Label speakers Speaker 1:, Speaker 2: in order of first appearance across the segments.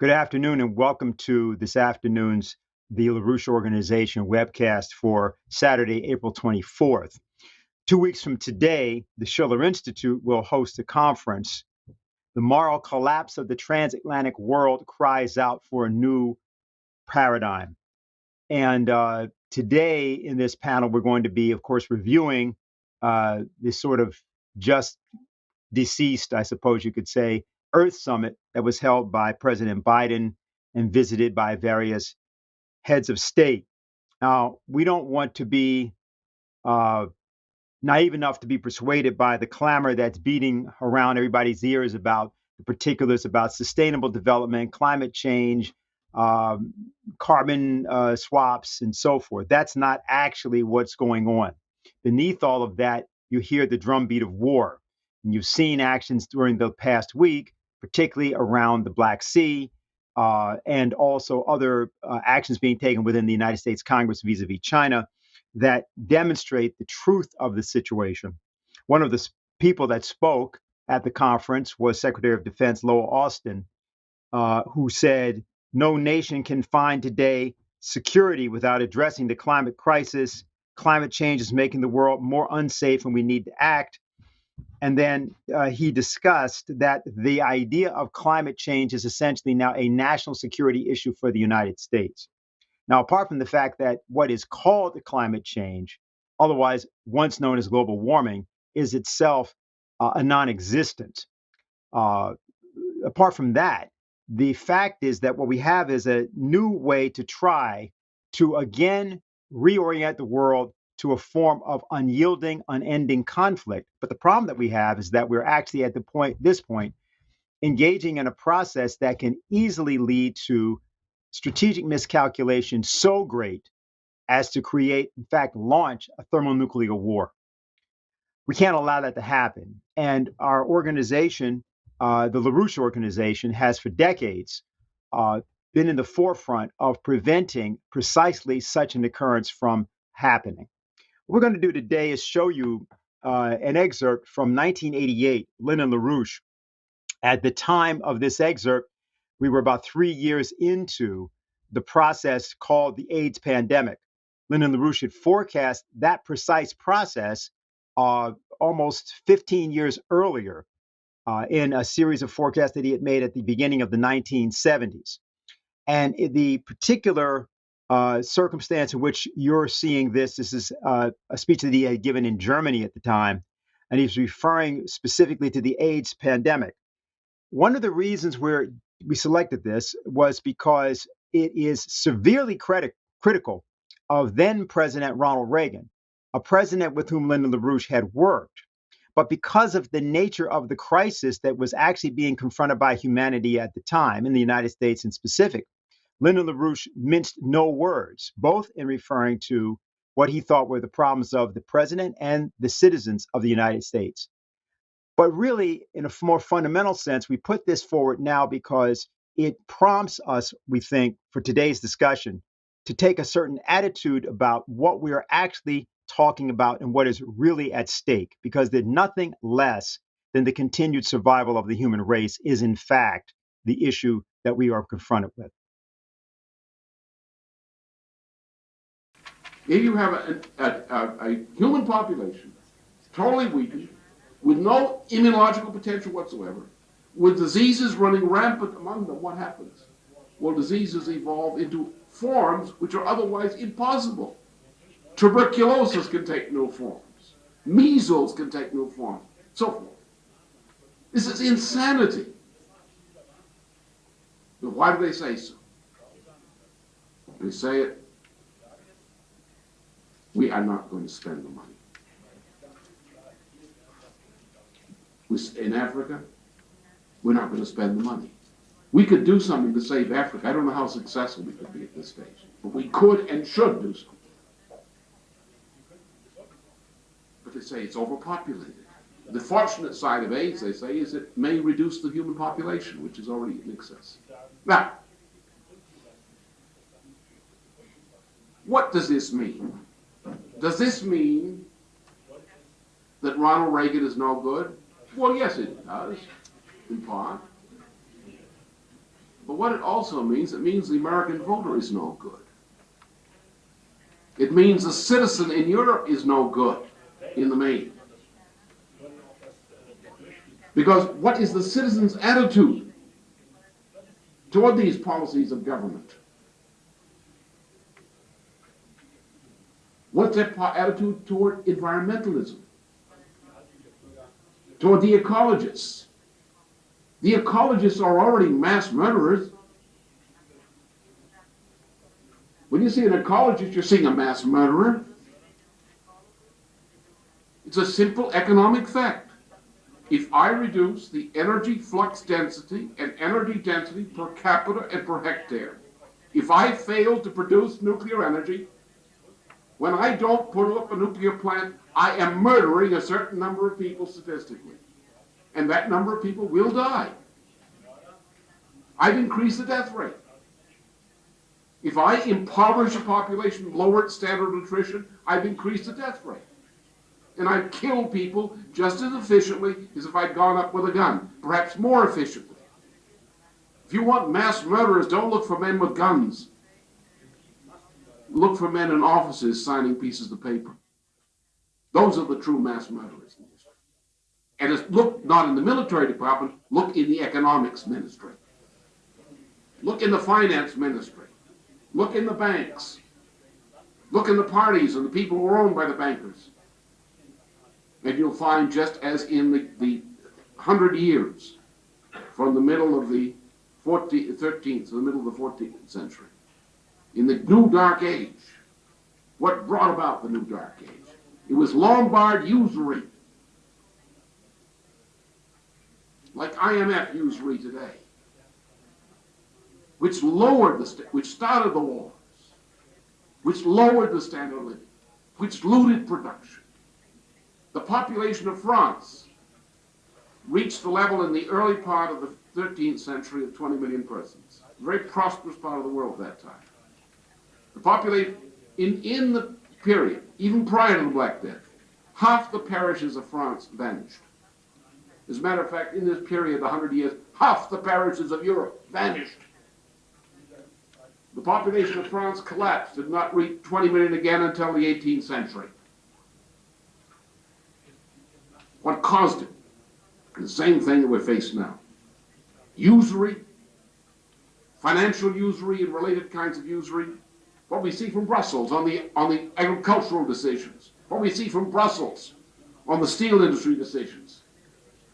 Speaker 1: Good afternoon and welcome to this afternoon's the LaRouche Organization webcast for Saturday, April 24th. 2 weeks from today, the Schiller Institute will host a conference. The moral collapse of the transatlantic world cries out for a new paradigm. And today in this panel, we're going to be, of course, reviewing this sort of just deceased, I suppose you could say, Earth Summit that was held by President Biden and visited by various heads of state. Now, we don't want to be naive enough to be persuaded by the clamor that's beating around everybody's ears about the particulars about sustainable development, climate change, carbon swaps, and so forth. That's not actually what's going on. Beneath all of that, you hear the drumbeat of war. And you've seen actions during the past week, particularly around the Black Sea, and also other actions being taken within the United States Congress vis-a-vis China that demonstrate the truth of the situation. One of the people that spoke at the conference was Secretary of Defense Lowell Austin, who said, "No nation can find today security without addressing the climate crisis. Climate change is making the world more unsafe and we need to act." And then he discussed that the idea of climate change is essentially now a national security issue for the United States. Now, apart from the fact that what is called climate change, otherwise once known as global warming, is itself a non-existent. Apart from that, the fact is that what we have is a new way to try to again reorient the world to a form of unyielding, unending conflict. But the problem that we have is that we're actually at this point, engaging in a process that can easily lead to strategic miscalculation so great as to create, in fact, launch a thermonuclear war. We can't allow that to happen. And our organization, the LaRouche Organization, has for decades been in the forefront of preventing precisely such an occurrence from happening. What we're going to do today is show you an excerpt from 1988, Lyndon LaRouche. At the time of this excerpt, we were about 3 years into the process called the AIDS pandemic. Lyndon LaRouche had forecast that precise process almost 15 years earlier in a series of forecasts that he had made at the beginning of the 1970s. And in the particular circumstance in which you're seeing this is a speech that he had given in Germany at the time, and he's referring specifically to the AIDS pandemic. One of the reasons we selected this was because it is severely critical of then President Ronald Reagan, a president with whom Lyndon LaRouche had worked. But because of the nature of the crisis that was actually being confronted by humanity at the time, in the United States in specific, Lyndon LaRouche minced no words, both in referring to what he thought were the problems of the president and the citizens of the United States. But really, in a more fundamental sense, we put this forward now because it prompts us, we think, for today's discussion, to take a certain attitude about what we are actually talking about and what is really at stake, because there's nothing less than the continued survival of the human race is, in fact, the issue that we are confronted with.
Speaker 2: Here you have a human population, totally weakened, with no immunological potential whatsoever, with diseases running rampant among them. What happens? Well, diseases evolve into forms which are otherwise impossible. Tuberculosis can take new forms. Measles can take new forms, so forth. This is insanity. But why do they say so? They say it. We are not going to spend the money. In Africa, we're not going to spend the money. We could do something to save Africa. I don't know how successful we could be at this stage, but we could and should do something. But they say it's overpopulated. The fortunate side of AIDS, they say, is it may reduce the human population, which is already in excess. Now, what does this mean? Does this mean that Ronald Reagan is no good? Well, yes, it does, in part. But what it also means, it means the American voter is no good. It means the citizen in Europe is no good in the main. Because what is the citizen's attitude toward these policies of government? What's their attitude toward environmentalism? Toward the ecologists? The ecologists are already mass murderers. When you see an ecologist, you're seeing a mass murderer. It's a simple economic fact. If I reduce the energy flux density and energy density per capita and per hectare, if I fail to produce nuclear energy, when I don't put up a nuclear plant, I am murdering a certain number of people statistically. And that number of people will die. I've increased the death rate. If I impoverish a population, lower its standard of nutrition, I've increased the death rate. And I've killed people just as efficiently as if I'd gone up with a gun, perhaps more efficiently. If you want mass murderers, don't look for men with guns. Look for men in offices signing pieces of paper. Those are the true mass murderers. And look not in the military department, look in the economics ministry. Look in the finance ministry. Look in the banks. Look in the parties and the people who are owned by the bankers. And you'll find, just as in the 100 years from the middle of the 13th to the middle of the 14th century, in the New Dark Age, what brought about the New Dark Age? It was Lombard usury, like IMF usury today, which started the wars, which lowered the standard of living, which looted production. The population of France reached the level in the early part of the 13th century of 20 million persons. A very prosperous part of the world at that time. The population, in the period, even prior to the Black Death, half the parishes of France vanished. As a matter of fact, in this period, 100 years, half the parishes of Europe vanished. The population of France collapsed, did not reach 20 million again until the 18th century. What caused it? The same thing that we're faced now. Usury, financial usury and related kinds of usury. What we see from Brussels on the agricultural decisions. What we see from Brussels on the steel industry decisions.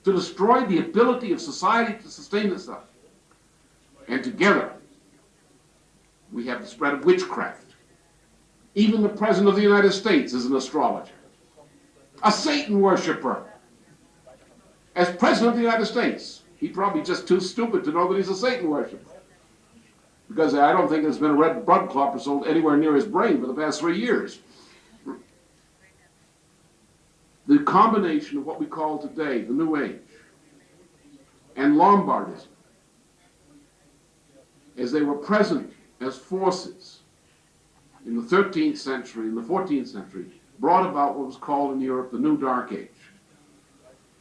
Speaker 2: To destroy the ability of society to sustain itself. And together, we have the spread of witchcraft. Even the President of the United States is an astrologer. A Satan worshiper. As President of the United States, he's probably just too stupid to know that he's a Satan worshiper. Because I don't think there's been a red blood clot sold anywhere near his brain for the past 3 years. The combination of what we call today the New Age and Lombardism, as they were present as forces in the 13th century and the 14th century, brought about what was called in Europe the New Dark Age,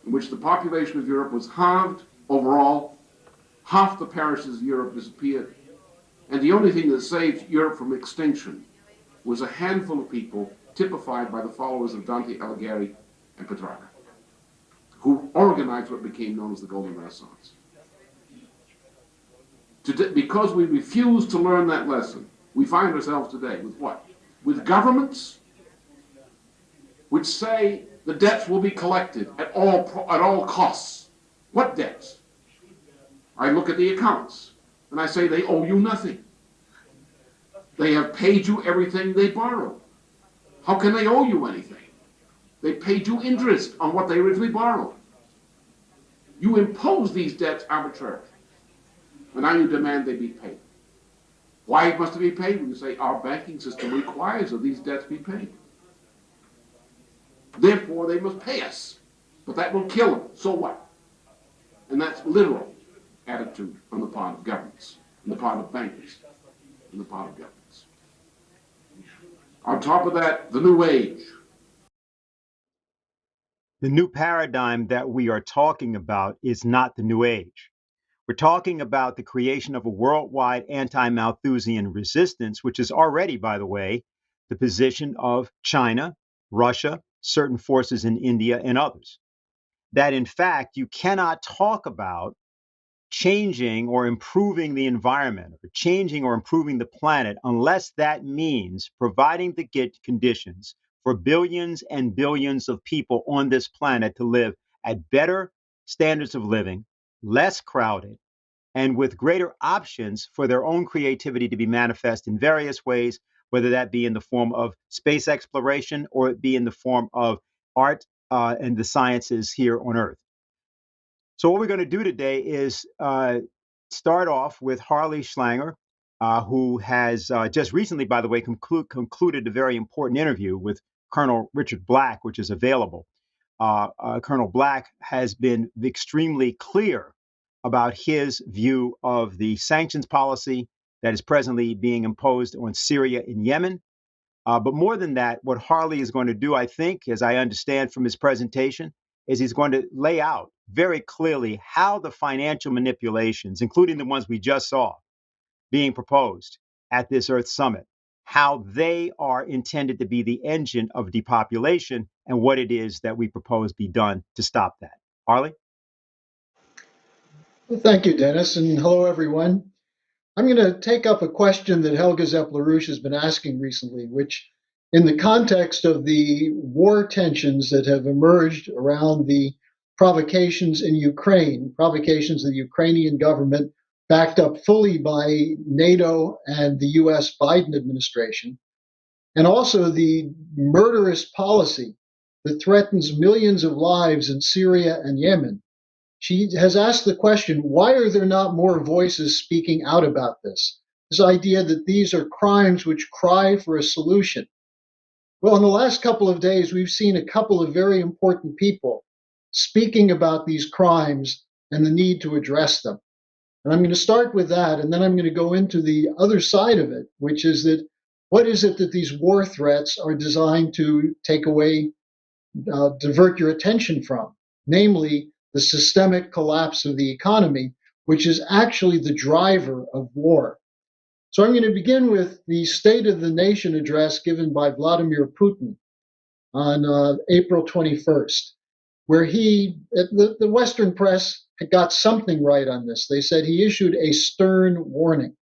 Speaker 2: in which the population of Europe was halved overall, half the parishes of Europe disappeared, and the only thing that saved Europe from extinction was a handful of people typified by the followers of Dante Alighieri and Petrarca, who organized what became known as the Golden Renaissance. Because we refuse to learn that lesson, we find ourselves today with what? With governments which say the debts will be collected at all costs. What debts? I look at the accounts and I say they owe you nothing. They have paid you everything they borrowed. How can they owe you anything? They paid you interest on what they originally borrowed. You impose these debts arbitrarily. And now you demand they be paid. Why must they be paid? When you say our banking system requires that these debts be paid. Therefore, they must pay us. But that will kill them. So what? And that's literal attitude on the part of governments, on the part of bankers, on the part of governments. On top of that, the New Age.
Speaker 1: The new paradigm that we are talking about is not the New Age. We're talking about the creation of a worldwide anti-Malthusian resistance, which is already, by the way, the position of China, Russia, certain forces in India, and others. That in fact, you cannot talk about changing or improving the environment or changing or improving the planet unless that means providing the conditions for billions and billions of people on this planet to live at better standards of living, less crowded, and with greater options for their own creativity to be manifest in various ways, whether that be in the form of space exploration or it be in the form of art and the sciences here on Earth. So what we're going to do today is start off with Harley Schlanger, who has just recently, by the way, concluded a very important interview with Colonel Richard Black, which is available. Colonel Black has been extremely clear about his view of the sanctions policy that is presently being imposed on Syria and Yemen. But more than that, what Harley is going to do, I think, as I understand from his presentation, is he's going to lay out very clearly how the financial manipulations, including the ones we just saw being proposed at this Earth Summit, how they are intended to be the engine of depopulation and what it is that we propose be done to stop that. Harley?
Speaker 3: Well, thank you, Dennis, and hello, everyone. I'm going to take up a question that Helga Zepp-LaRouche has been asking recently, which, in the context of the war tensions that have emerged around the provocations in Ukraine, provocations of the Ukrainian government, backed up fully by NATO and the US Biden administration, and also the murderous policy that threatens millions of lives in Syria and Yemen. She has asked the question, why are there not more voices speaking out about this? This idea that these are crimes which cry for a solution. Well, in the last couple of days, we've seen a couple of very important people speaking about these crimes and the need to address them. And I'm going to start with that, and then I'm going to go into the other side of it, which is that what is it that these war threats are designed to take away, divert your attention from? Namely, the systemic collapse of the economy, which is actually the driver of war. So I'm going to begin with the State of the Nation address given by Vladimir Putin on April 21st, where the Western press got something right on this. They said he issued a stern warning.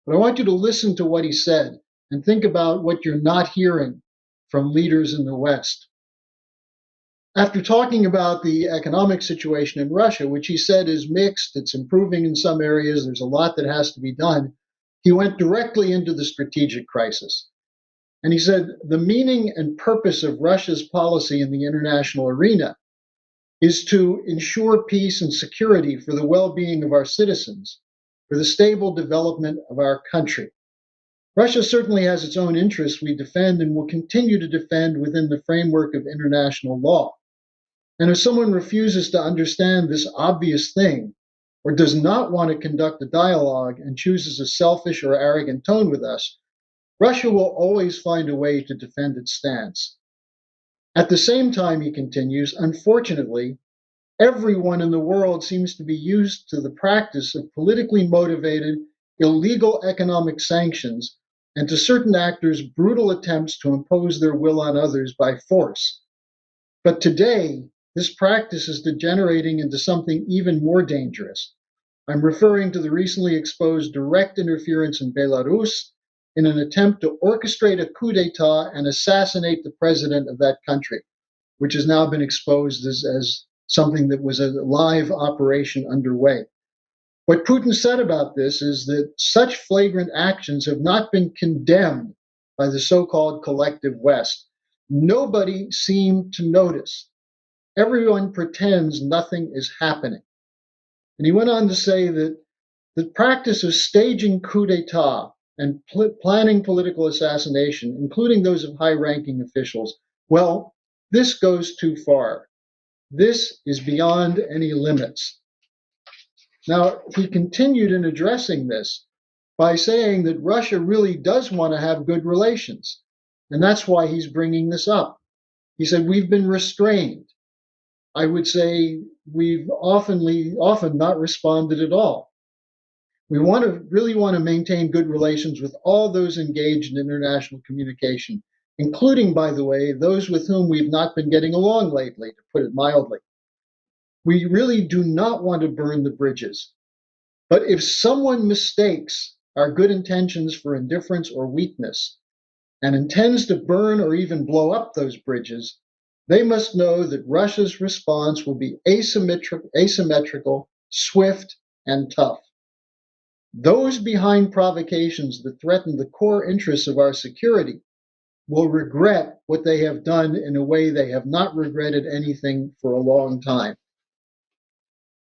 Speaker 3: But I want you to listen to what he said and think about what you're not hearing from leaders in the West. After talking about the economic situation in Russia, which he said is mixed, it's improving in some areas, there's a lot that has to be done, he went directly into the strategic crisis. And he said, the meaning and purpose of Russia's policy in the international arena is to ensure peace and security for the well-being of our citizens, for the stable development of our country. Russia certainly has its own interests we defend and will continue to defend within the framework of international law. And if someone refuses to understand this obvious thing, or does not want to conduct a dialogue and chooses a selfish or arrogant tone with us, Russia will always find a way to defend its stance. At the same time, he continues, unfortunately, everyone in the world seems to be used to the practice of politically motivated, illegal economic sanctions, and to certain actors' brutal attempts to impose their will on others by force. But today, this practice is degenerating into something even more dangerous. I'm referring to the recently exposed direct interference in Belarus in an attempt to orchestrate a coup d'etat and assassinate the president of that country, which has now been exposed as something that was a live operation underway. What Putin said about this is that such flagrant actions have not been condemned by the so-called collective West. Nobody seemed to notice. Everyone pretends nothing is happening. And he went on to say that the practice of staging coup d'etat and planning political assassination, including those of high-ranking officials, well, this goes too far. This is beyond any limits. Now, he continued in addressing this by saying that Russia really does want to have good relations. And that's why he's bringing this up. He said, we've been restrained. I would say we've often not responded at all. We really want to maintain good relations with all those engaged in international communication, including, by the way, those with whom we've not been getting along lately, to put it mildly. We really do not want to burn the bridges. But if someone mistakes our good intentions for indifference or weakness and intends to burn or even blow up those bridges, they must know that Russia's response will be asymmetrical, swift, and tough. Those behind provocations that threaten the core interests of our security will regret what they have done in a way they have not regretted anything for a long time.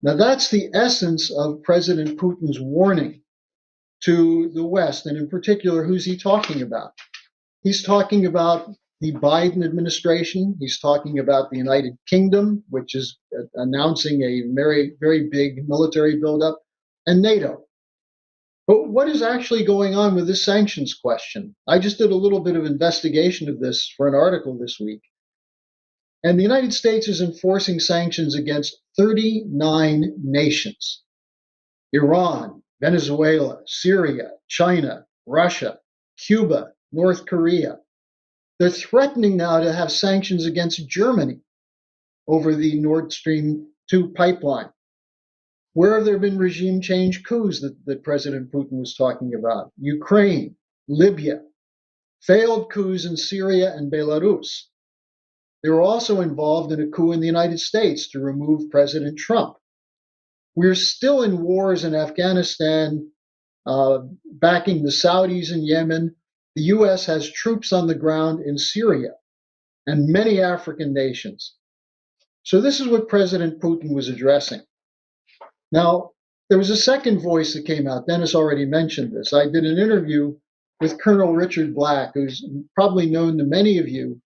Speaker 3: Now, that's the essence of President Putin's warning to the West, and in particular, who's he talking about? He's talking about the Biden administration. He's talking about the United Kingdom, which is announcing a very, very big military buildup, and NATO. But what is actually going on with this sanctions question? I just did a little bit of investigation of this for an article this week. And the United States is enforcing sanctions against 39 nations: Iran, Venezuela, Syria, China, Russia, Cuba, North Korea. They're threatening now to have sanctions against Germany over the Nord Stream 2 pipeline. Where have there been regime change coups that President Putin was talking about? Ukraine, Libya, failed coups in Syria and Belarus. They were also involved in a coup in the United States to remove President Trump. We're still in wars in Afghanistan, backing the Saudis in Yemen. The U.S. has troops on the ground in Syria and many African nations. So this is what President Putin was addressing. Now, there was a second voice that came out. Dennis already mentioned this. I did an interview with Colonel Richard Black, who's probably known to many of you,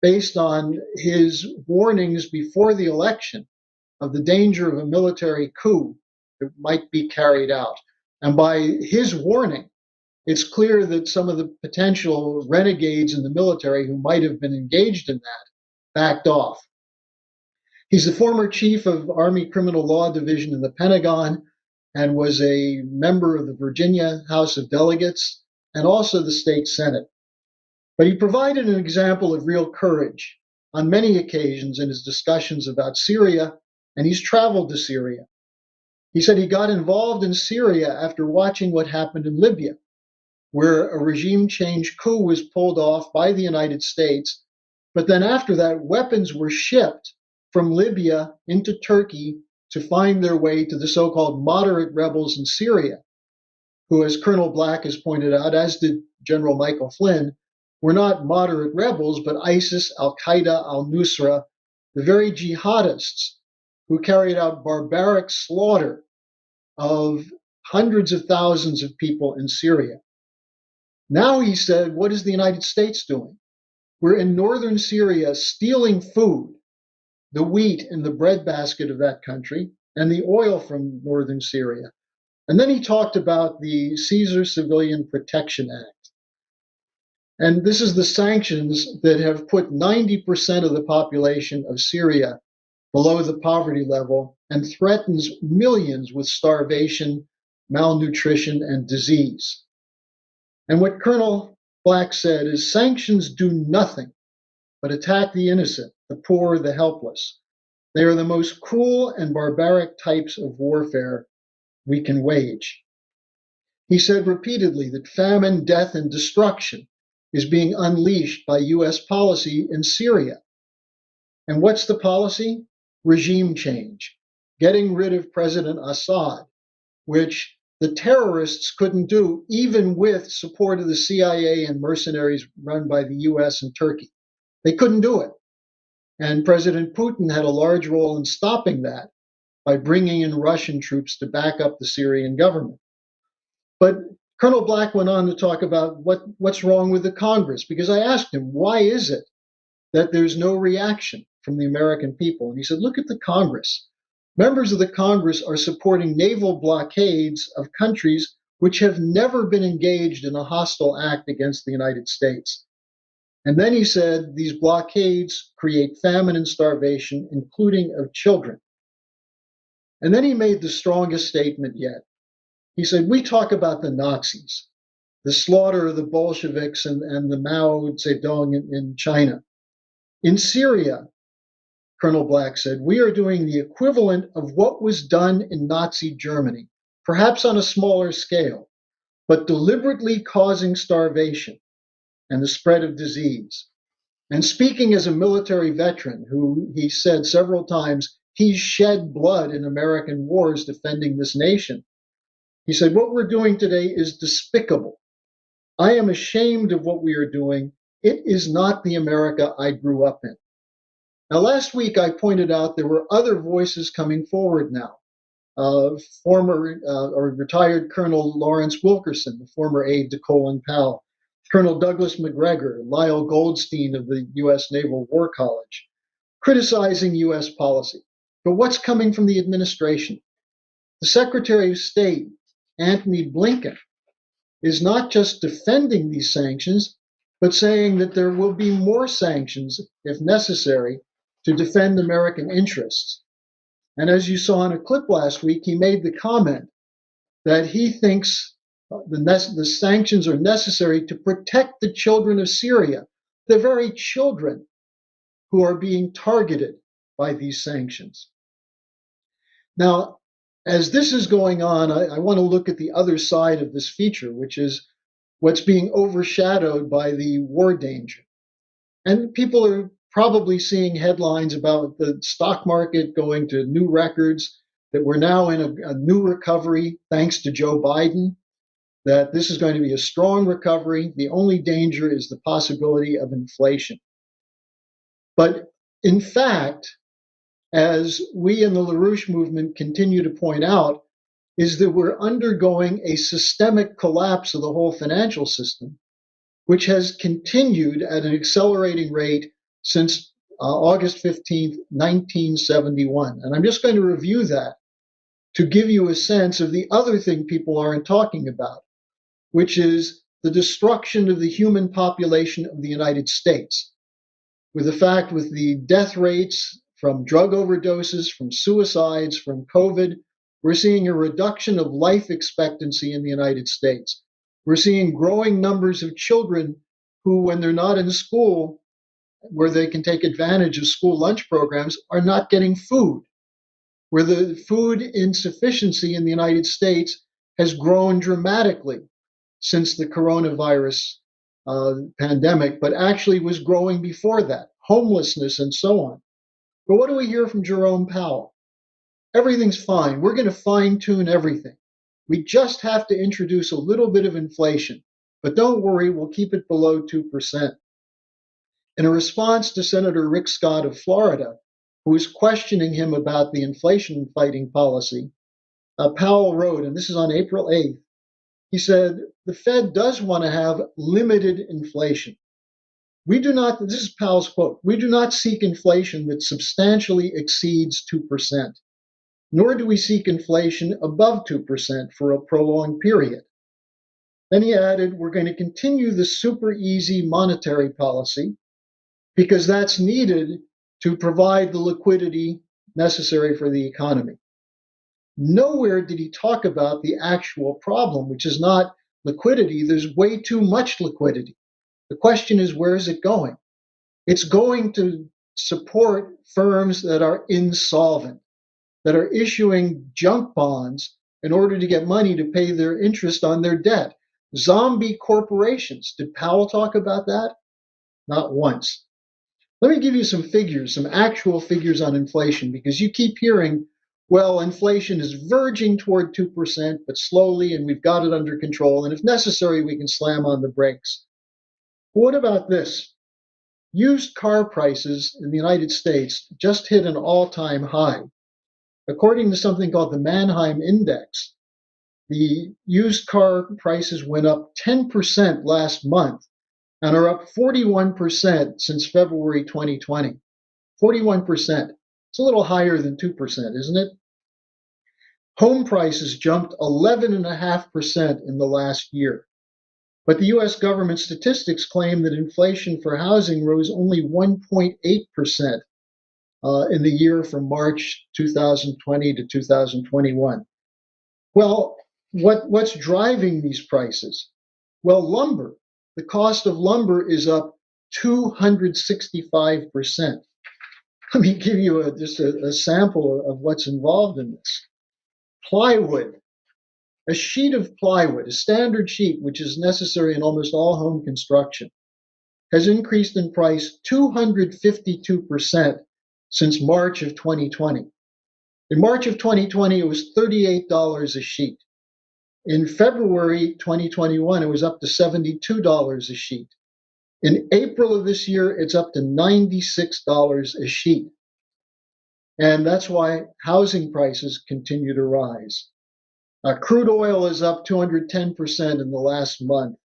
Speaker 3: based on his warnings before the election of the danger of a military coup that might be carried out. And by his warning, it's clear that some of the potential renegades in the military who might have been engaged in that backed off. He's the former chief of Army Criminal Law Division in the Pentagon and was a member of the Virginia House of Delegates and also the state Senate. But he provided an example of real courage on many occasions in his discussions about Syria, and he's traveled to Syria. He said he got involved in Syria after watching what happened in Libya, where a regime change coup was pulled off by the United States, but then after that, weapons were shipped from Libya into Turkey to find their way to the so-called moderate rebels in Syria, who, as Colonel Black has pointed out, as did General Michael Flynn, were not moderate rebels, but ISIS, Al-Qaeda, al-Nusra, the very jihadists who carried out barbaric slaughter of hundreds of thousands of people in Syria. Now, he said, what is the United States doing? We're in northern Syria stealing food, the wheat in the breadbasket of that country, and the oil from northern Syria. And then he talked about the Caesar Civilian Protection Act. And this is the sanctions that have put 90% of the population of Syria below the poverty level and threatens millions with starvation, malnutrition, and disease. And what Colonel Black said is sanctions do nothing but attack the innocent, the poor, the helpless. They are the most cruel and barbaric types of warfare we can wage. He said repeatedly that famine, death, and destruction is being unleashed by U.S. policy in Syria. And what's the policy? Regime change, getting rid of President Assad, which the terrorists couldn't do even with support of the CIA and mercenaries run by the U.S. and Turkey. They couldn't do it. And President Putin had a large role in stopping that by bringing in Russian troops to back up the Syrian government. But Colonel Black went on to talk about what's wrong with the Congress, because I asked him, why is it that there's no reaction from the American people? And he said, look at the Congress. Members of the Congress are supporting naval blockades of countries which have never been engaged in a hostile act against the United States. And then he said these blockades create famine and starvation, including of children. And then he made the strongest statement yet. He said, we talk about the Nazis, the slaughter of the Bolsheviks and the Mao Zedong in China. In Syria, Colonel Black said, we are doing the equivalent of what was done in Nazi Germany, perhaps on a smaller scale, but deliberately causing starvation and the spread of disease. And speaking as a military veteran who he said several times, he's shed blood in American wars defending this nation. He said, what we're doing today is despicable. I am ashamed of what we are doing. It is not the America I grew up in. Now, last week I pointed out there were other voices coming forward now. Former or retired Colonel Lawrence Wilkerson, the former aide to Colin Powell, Colonel Douglas McGregor, Lyle Goldstein of the U.S. Naval War College, criticizing U.S. policy. But what's coming from the administration? The Secretary of State, Antony Blinken, is not just defending these sanctions, but saying that there will be more sanctions, if necessary, to defend American interests. And as you saw in a clip last week, he made the comment that he thinks the sanctions are necessary to protect the children of Syria, the very children who are being targeted by these sanctions. Now, as this is going on, I want to look at the other side of this feature, which is what's being overshadowed by the war danger. And people are probably seeing headlines about the stock market going to new records, that we're now in a new recovery thanks to Joe Biden, that this is going to be a strong recovery. The only danger is the possibility of inflation. But in fact, as we in the LaRouche movement continue to point out, is that we're undergoing a systemic collapse of the whole financial system, which has continued at an accelerating rate since August 15th, 1971. And I'm just going to review that to give you a sense of the other thing people aren't talking about, which is the destruction of the human population of the United States. With the death rates from drug overdoses, from suicides, from COVID, we're seeing a reduction of life expectancy in the United States. We're seeing growing numbers of children who, when they're not in school, where they can take advantage of school lunch programs, are not getting food. Where the food insufficiency in the United States has grown dramatically since the coronavirus pandemic, but actually was growing before that, homelessness and so on. But what do we hear from Jerome Powell? Everything's fine. We're going to fine-tune everything. We just have to introduce a little bit of inflation. But don't worry, we'll keep it below 2%. In a response to Senator Rick Scott of Florida, who was questioning him about the inflation fighting policy, Powell wrote, and this is on April 8th, he said, the Fed does want to have limited inflation. We do not, this is Powell's quote, we do not seek inflation that substantially exceeds 2%, nor do we seek inflation above 2% for a prolonged period. Then he added, we're going to continue the super easy monetary policy because that's needed to provide the liquidity necessary for the economy. Nowhere did he talk about the actual problem, which is not liquidity. There's way too much liquidity. The question is, where is it going? It's going to support firms that are insolvent, that are issuing junk bonds in order to get money to pay their interest on their debt. Zombie corporations. Did Powell talk about that? Not once. Let me give you some figures, some actual figures on inflation, because you keep hearing, well, inflation is verging toward 2%, but slowly, and we've got it under control, and if necessary, we can slam on the brakes. What about this? Used car prices in the United States just hit an all-time high. According to something called the Manheim Index, the used car prices went up 10% last month and are up 41% since February 2020. 41%. It's a little higher than 2%, isn't it? Home prices jumped 11.5% in the last year. But the U.S. government statistics claim that inflation for housing rose only 1.8% in the year from March 2020 to 2021. Well, what's driving these prices? Well, lumber. The cost of lumber is up 265%. Let me give you just a sample of what's involved in this. Plywood. A sheet of plywood, a standard sheet, which is necessary in almost all home construction, has increased in price 252% since March of 2020. In March of 2020, it was $38 a sheet. In February 2021, it was up to $72 a sheet. In April of this year, it's up to $96 a sheet. And that's why housing prices continue to rise. Crude oil is up 210% in the last month.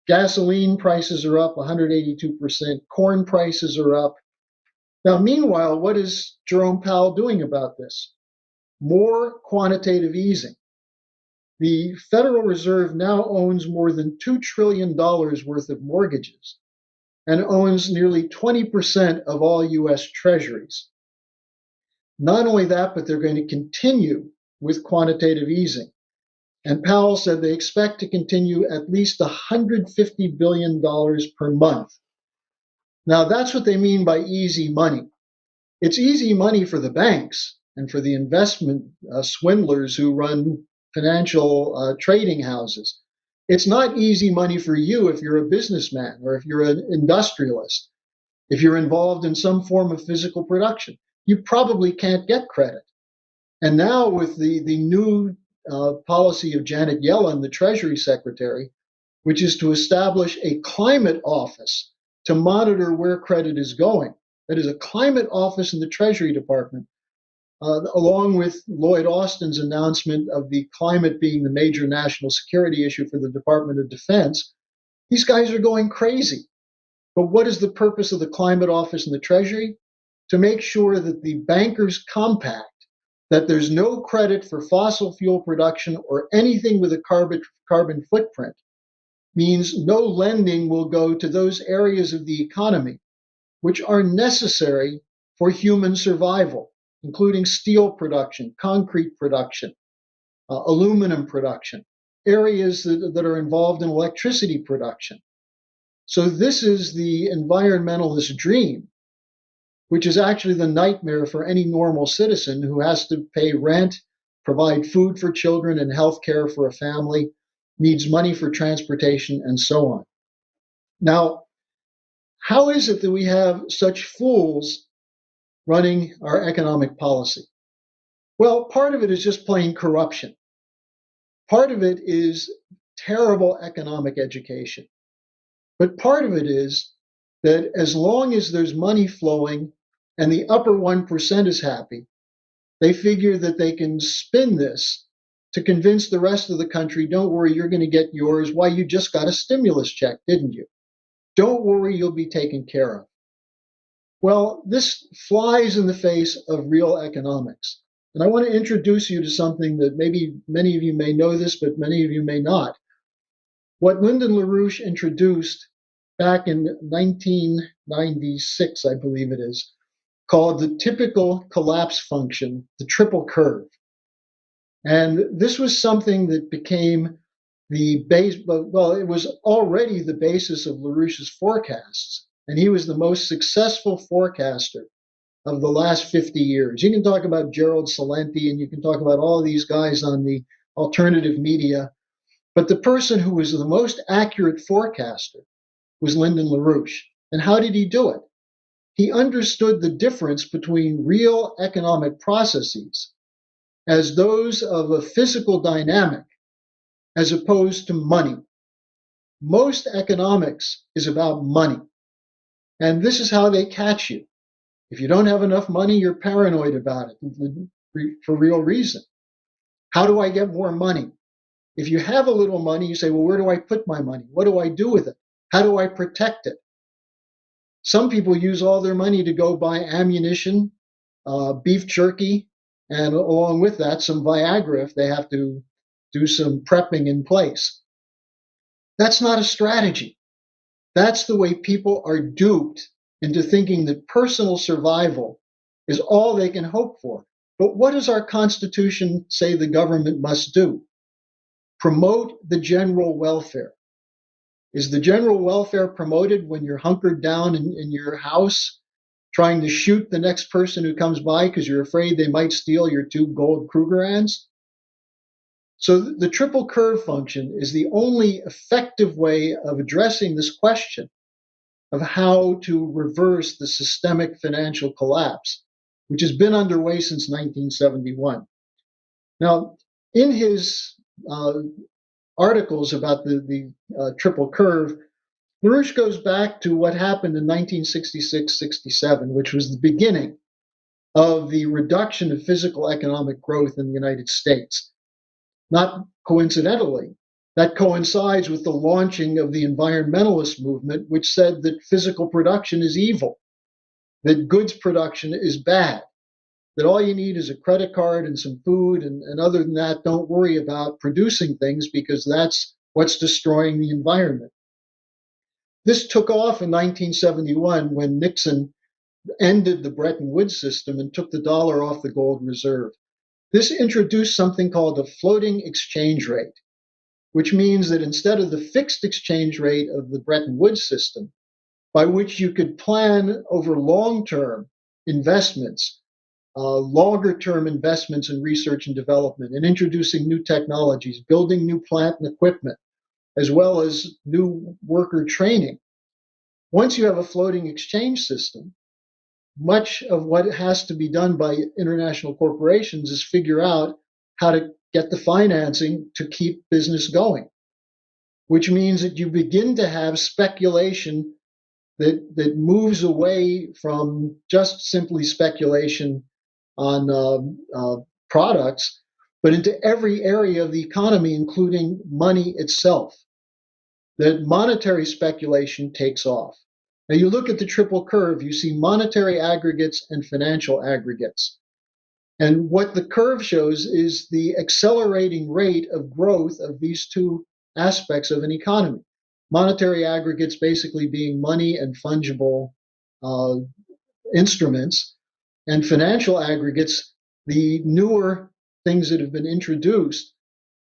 Speaker 3: Gasoline prices are up 182%. Corn prices are up. Now, meanwhile, what is Jerome Powell doing about this? More quantitative easing. The Federal Reserve now owns more than $2 trillion worth of mortgages and owns nearly 20% of all U.S. treasuries. Not only that, but they're going to continue with quantitative easing. And Powell said they expect to continue at least $150 billion per month. Now, that's what they mean by easy money. It's easy money for the banks and for the investment swindlers who run financial trading houses. It's not easy money for you if you're a businessman or if you're an industrialist, if you're involved in some form of physical production. You probably can't get credit. And now with the new policy of Janet Yellen, the Treasury Secretary, which is to establish a climate office to monitor where credit is going. That is a climate office in the Treasury Department, along with Lloyd Austin's announcement of the climate being the major national security issue for the Department of Defense. These guys are going crazy. But what is the purpose of the climate office in the Treasury? To make sure that the bankers compact that there's no credit for fossil fuel production or anything with a carbon footprint, means no lending will go to those areas of the economy which are necessary for human survival, including steel production, concrete production, aluminum production, areas that are involved in electricity production. So this is the environmentalist dream, which is actually the nightmare for any normal citizen who has to pay rent, provide food for children and health care for a family, needs money for transportation, and so on. Now, how is it that we have such fools running our economic policy? Well, part of it is just plain corruption. Part of it is terrible economic education. But part of it is that as long as there's money flowing and the upper 1% is happy, they figure that they can spin this to convince the rest of the country, don't worry, you're going to get yours. Why, you just got a stimulus check, didn't you? Don't worry, you'll be taken care of. Well, this flies in the face of real economics. And I want to introduce you to something that maybe many of you may know this, but many of you may not. What Lyndon LaRouche introduced back in 1996, I believe it is, called the typical collapse function, the triple curve. And this was something that became the base, well, it was already the basis of LaRouche's forecasts. And he was the most successful forecaster of the last 50 years. You can talk about Gerald Celente and you can talk about all these guys on the alternative media. But the person who was the most accurate forecaster was Lyndon LaRouche. And how did he do it? He understood the difference between real economic processes as those of a physical dynamic as opposed to money. Most economics is about money. And this is how they catch you. If you don't have enough money, you're paranoid about it for real reason. How do I get more money? If you have a little money, you say, well, where do I put my money? What do I do with it? How do I protect it? Some people use all their money to go buy ammunition, beef jerky, and along with that, some Viagra if they have to do some prepping in place. That's not a strategy. That's the way people are duped into thinking that personal survival is all they can hope for. But what does our Constitution say the government must do? Promote the general welfare. Is the general welfare promoted when you're hunkered down in your house, trying to shoot the next person who comes by because you're afraid they might steal your 2 gold Krugerrands? So the triple curve function is the only effective way of addressing this question of how to reverse the systemic financial collapse, which has been underway since 1971. Now, in his articles about the triple curve, LaRouche goes back to what happened in 1966-67, which was the beginning of the reduction of physical economic growth in the United States. Not coincidentally, that coincides with the launching of the environmentalist movement, which said that physical production is evil, that goods production is bad, that all you need is a credit card and some food, and other than that, don't worry about producing things because that's what's destroying the environment. This took off in 1971 when Nixon ended the Bretton Woods system and took the dollar off the gold reserve. This introduced something called a floating exchange rate, which means that instead of the fixed exchange rate of the Bretton Woods system, by which you could plan over long-term investments, longer-term investments in research and development, and introducing new technologies, building new plant and equipment, as well as new worker training. Once you have a floating exchange system, much of what has to be done by international corporations is figure out how to get the financing to keep business going, which means that you begin to have speculation that moves away from just simply speculation on products, but into every area of the economy, including money itself. That monetary speculation takes off. Now you look at the triple curve, you see monetary aggregates and financial aggregates. And what the curve shows is the accelerating rate of growth of these two aspects of an economy. Monetary aggregates basically being money and fungible instruments, and financial aggregates, the newer things that have been introduced,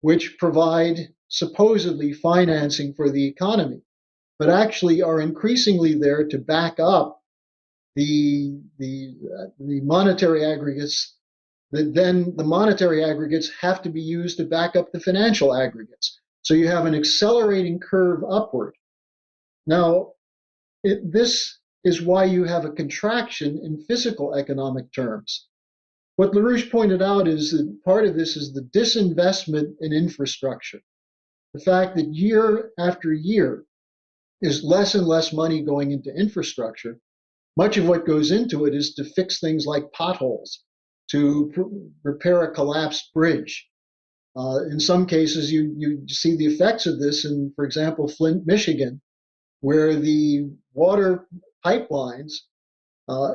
Speaker 3: which provide supposedly financing for the economy, but actually are increasingly there to back up the monetary aggregates. Then the monetary aggregates have to be used to back up the financial aggregates. So you have an accelerating curve upward. Now, this is why you have a contraction in physical economic terms. What LaRouche pointed out is that part of this is the disinvestment in infrastructure. The fact that year after year is less and less money going into infrastructure. Much of what goes into it is to fix things like potholes, to repair a collapsed bridge. In some cases, you see the effects of this in, for example, Flint, Michigan, where the water pipelines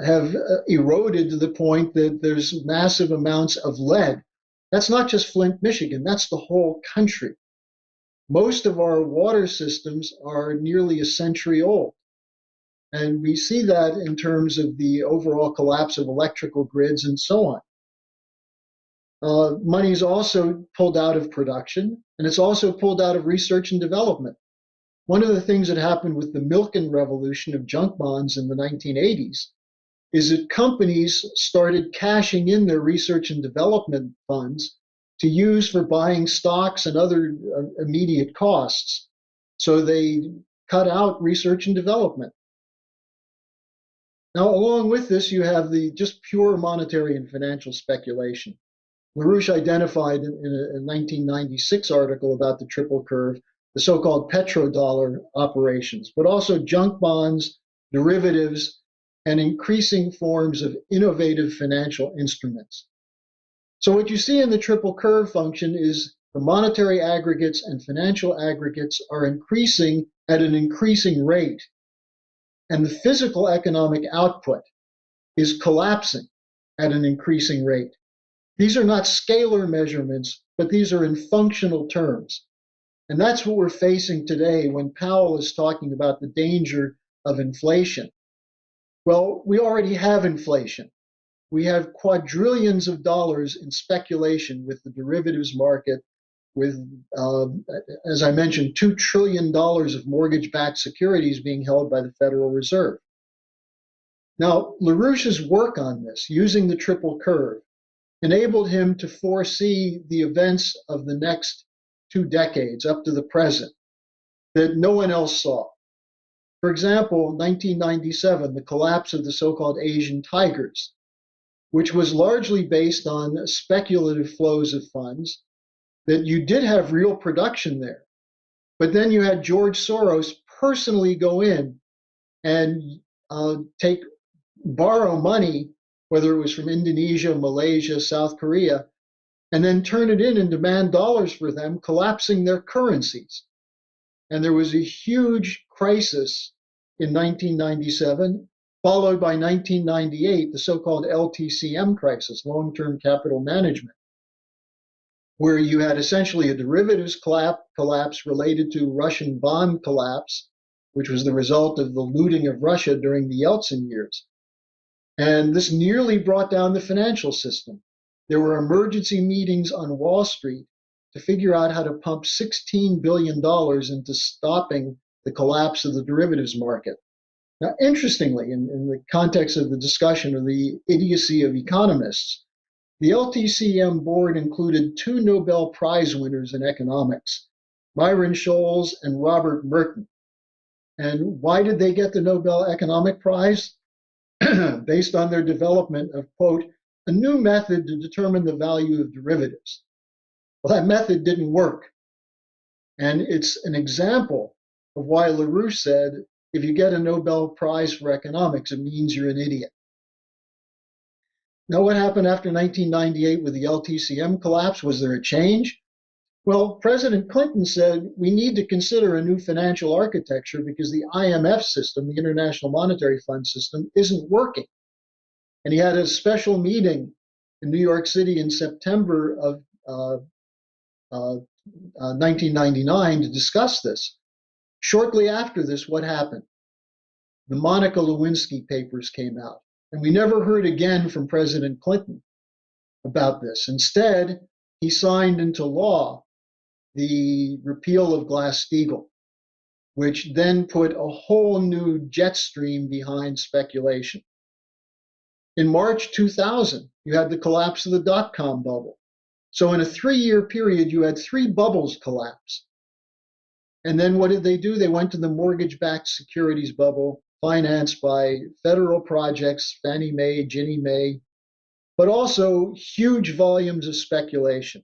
Speaker 3: have eroded to the point that there's massive amounts of lead. That's not just Flint, Michigan, that's the whole country. Most of our water systems are nearly a century old. And we see that in terms of the overall collapse of electrical grids and so on. Money is also pulled out of production, and it's also pulled out of research and development. One of the things that happened with the Milken revolution of junk bonds in the 1980s is that companies started cashing in their research and development funds to use for buying stocks and other immediate costs. So they cut out research and development. Now, along with this, you have the just pure monetary and financial speculation. LaRouche identified in a 1996 article about the triple curve the so-called petrodollar operations, but also junk bonds, derivatives, and increasing forms of innovative financial instruments. So what you see in the triple curve function is the monetary aggregates and financial aggregates are increasing at an increasing rate, and the physical economic output is collapsing at an increasing rate. These are not scalar measurements, but these are in functional terms. And that's what we're facing today when Powell is talking about the danger of inflation. Well, we already have inflation. We have quadrillions of dollars in speculation with the derivatives market, with, as I mentioned, $2 trillion of mortgage-backed securities being held by the Federal Reserve. Now, LaRouche's work on this, using the triple curve, enabled him to foresee the events of the next 2 decades up to the present that no one else saw. For example, 1997, the collapse of the so-called Asian tigers, which was largely based on speculative flows of funds, that you did have real production there. But then you had George Soros personally go in and borrow money, whether it was from Indonesia, Malaysia, South Korea, and then turn it in and demand dollars for them, collapsing their currencies. And there was a huge crisis in 1997, followed by 1998, the so-called LTCM crisis, long-term capital management, where you had essentially a derivatives collapse related to Russian bond collapse, which was the result of the looting of Russia during the Yeltsin years. And this nearly brought down the financial system. There were emergency meetings on Wall Street to figure out how to pump $16 billion into stopping the collapse of the derivatives market. Now, interestingly, in the context of the discussion of the idiocy of economists, the LTCM board included 2 Nobel Prize winners in economics, Myron Scholes and Robert Merton. And why did they get the Nobel Economic Prize? Based on their development of, quote, a new method to determine the value of derivatives. Well, that method didn't work. And it's an example of why LaRouche said, if you get a Nobel Prize for economics, it means you're an idiot. Now, what happened after 1998 with the LTCM collapse? Was there a change? Well, President Clinton said, we need to consider a new financial architecture because the IMF system, the International Monetary Fund system, isn't working. And he had a special meeting in New York City in September of 1999 to discuss this. Shortly after this, what happened? The Monica Lewinsky papers came out. And we never heard again from President Clinton about this. Instead, he signed into law the repeal of Glass-Steagall, which then put a whole new jet stream behind speculation. In March 2000, you had the collapse of the dot-com bubble. So in a 3-year period, you had 3 bubbles collapse. And then what did they do? They went to the mortgage-backed securities bubble, financed by federal projects, Fannie Mae, Ginnie Mae, but also huge volumes of speculation.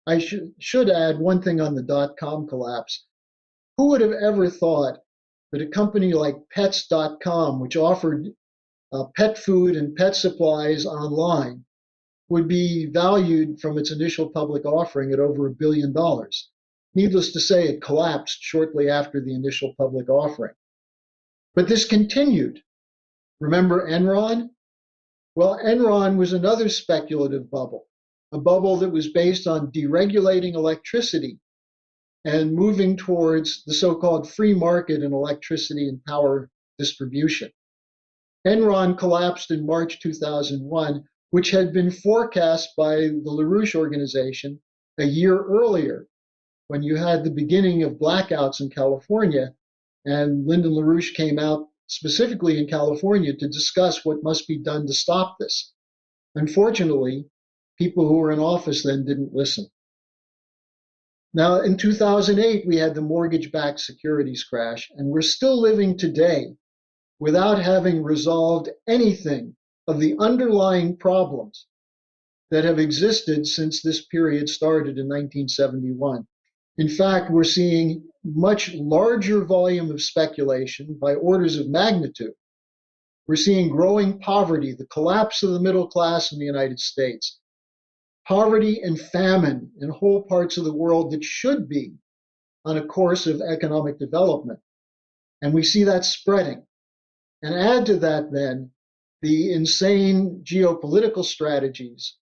Speaker 3: I should add one thing on the dot-com collapse. Who would have ever thought that a company like Pets.com, which offered pet food and pet supplies online, would be valued from its initial public offering at over $1 billion? Needless to say, it collapsed shortly after the initial public offering. But this continued. Remember Enron? Well, Enron was another speculative bubble, a bubble that was based on deregulating electricity and moving towards the so-called free market in electricity and power distribution. Enron collapsed in March 2001, which had been forecast by the LaRouche organization a year earlier, when you had the beginning of blackouts in California, and Lyndon LaRouche came out specifically in California to discuss what must be done to stop this. Unfortunately, people who were in office then didn't listen. Now, in 2008, we had the mortgage-backed securities crash, and we're still living today without having resolved anything of the underlying problems that have existed since this period started in 1971. In fact, we're seeing much larger volume of speculation by orders of magnitude. We're seeing growing poverty, the collapse of the middle class in the United States, poverty and famine in whole parts of the world that should be on a course of economic development. And we see that spreading. And add to that then the insane geopolitical strategies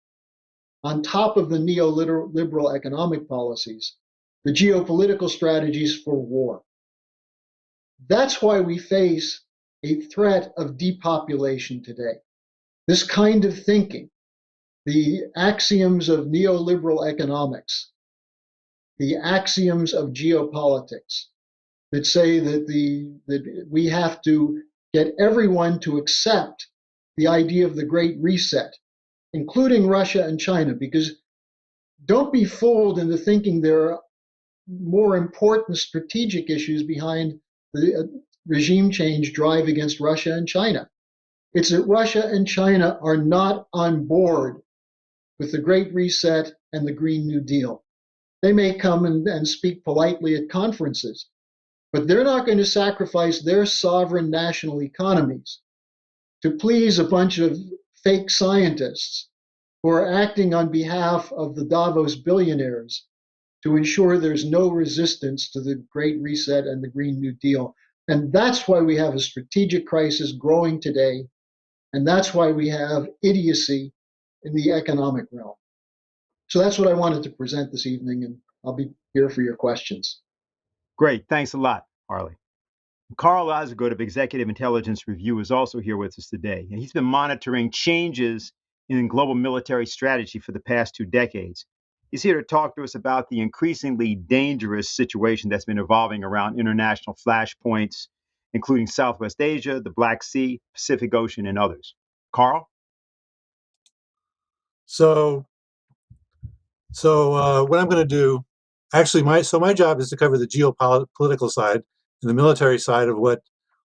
Speaker 3: on top of the neoliberal economic policies, the geopolitical strategies for war. That's why we face a threat of depopulation today. This kind of thinking, the axioms of neoliberal economics, the axioms of geopolitics that say that we have to get everyone to accept the idea of the Great Reset, including Russia and China, because don't be fooled into thinking there are more important strategic issues behind the regime change drive against Russia and China. It's that Russia and China are not on board with the Great Reset and the Green New Deal. They may come and speak politely at conferences, but they're not going to sacrifice their sovereign national economies to please a bunch of fake scientists who are acting on behalf of the Davos billionaires to ensure there's no resistance to the Great Reset and the Green New Deal. And that's why we have a strategic crisis growing today. And that's why we have idiocy in the economic realm. So that's what I wanted to present this evening, and I'll be here for your questions.
Speaker 1: Great. Thanks a lot, Harley. Carl Osgood of Executive Intelligence Review is also here with us today, and he's been monitoring changes in global military strategy for the past 2 decades. He's here to talk to us about the increasingly dangerous situation that's been evolving around international flashpoints, including Southwest Asia, the Black Sea, Pacific Ocean, and others. Carl?
Speaker 4: So what I'm going to do, actually, my job is to cover the geopolitical side and the military side of what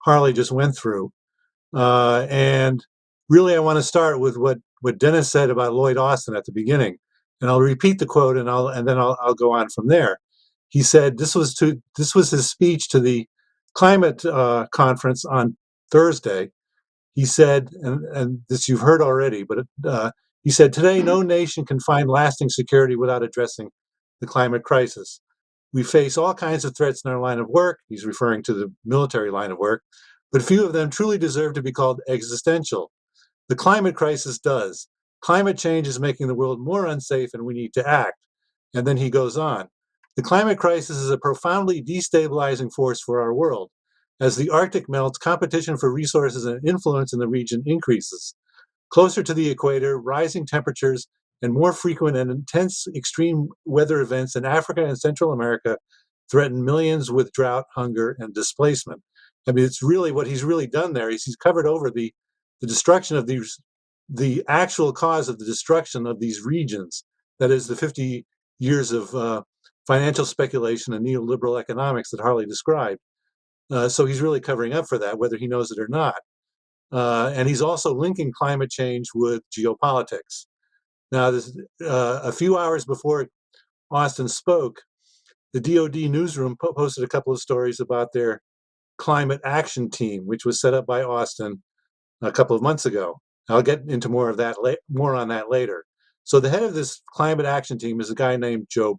Speaker 4: Harley just went through. And really, I want to start with what Dennis said about Lloyd Austin at the beginning, and I'll repeat the quote, and then I'll go on from there. He said this was his speech to the climate conference on Thursday. He said, and this you've heard already, but he said, today no nation can find lasting security without addressing the climate crisis. We face all kinds of threats in our line of work. He's referring to the military line of work, but few of them truly deserve to be called existential. The climate crisis does. Climate change is making the world more unsafe, and we need to act. And then he goes on. The climate crisis is a profoundly destabilizing force for our world. As the Arctic melts, competition for resources and influence in the region increases. Closer to the equator, rising temperatures and more frequent and intense extreme weather events in Africa and Central America threaten millions with drought, hunger, and displacement. I mean, it's really what he's really done there is he's covered over the destruction of the actual cause of the destruction of these regions. That is the 50 years of financial speculation and neoliberal economics that Harley described. So he's really covering up for that, whether he knows it or not. And he's also linking climate change with geopolitics. Now, a few hours before Austin spoke, the DoD newsroom posted a couple of stories about their climate action team, which was set up by Austin a couple of months ago. I'll get into more on that later. So the head of this climate action team is a guy named Joseph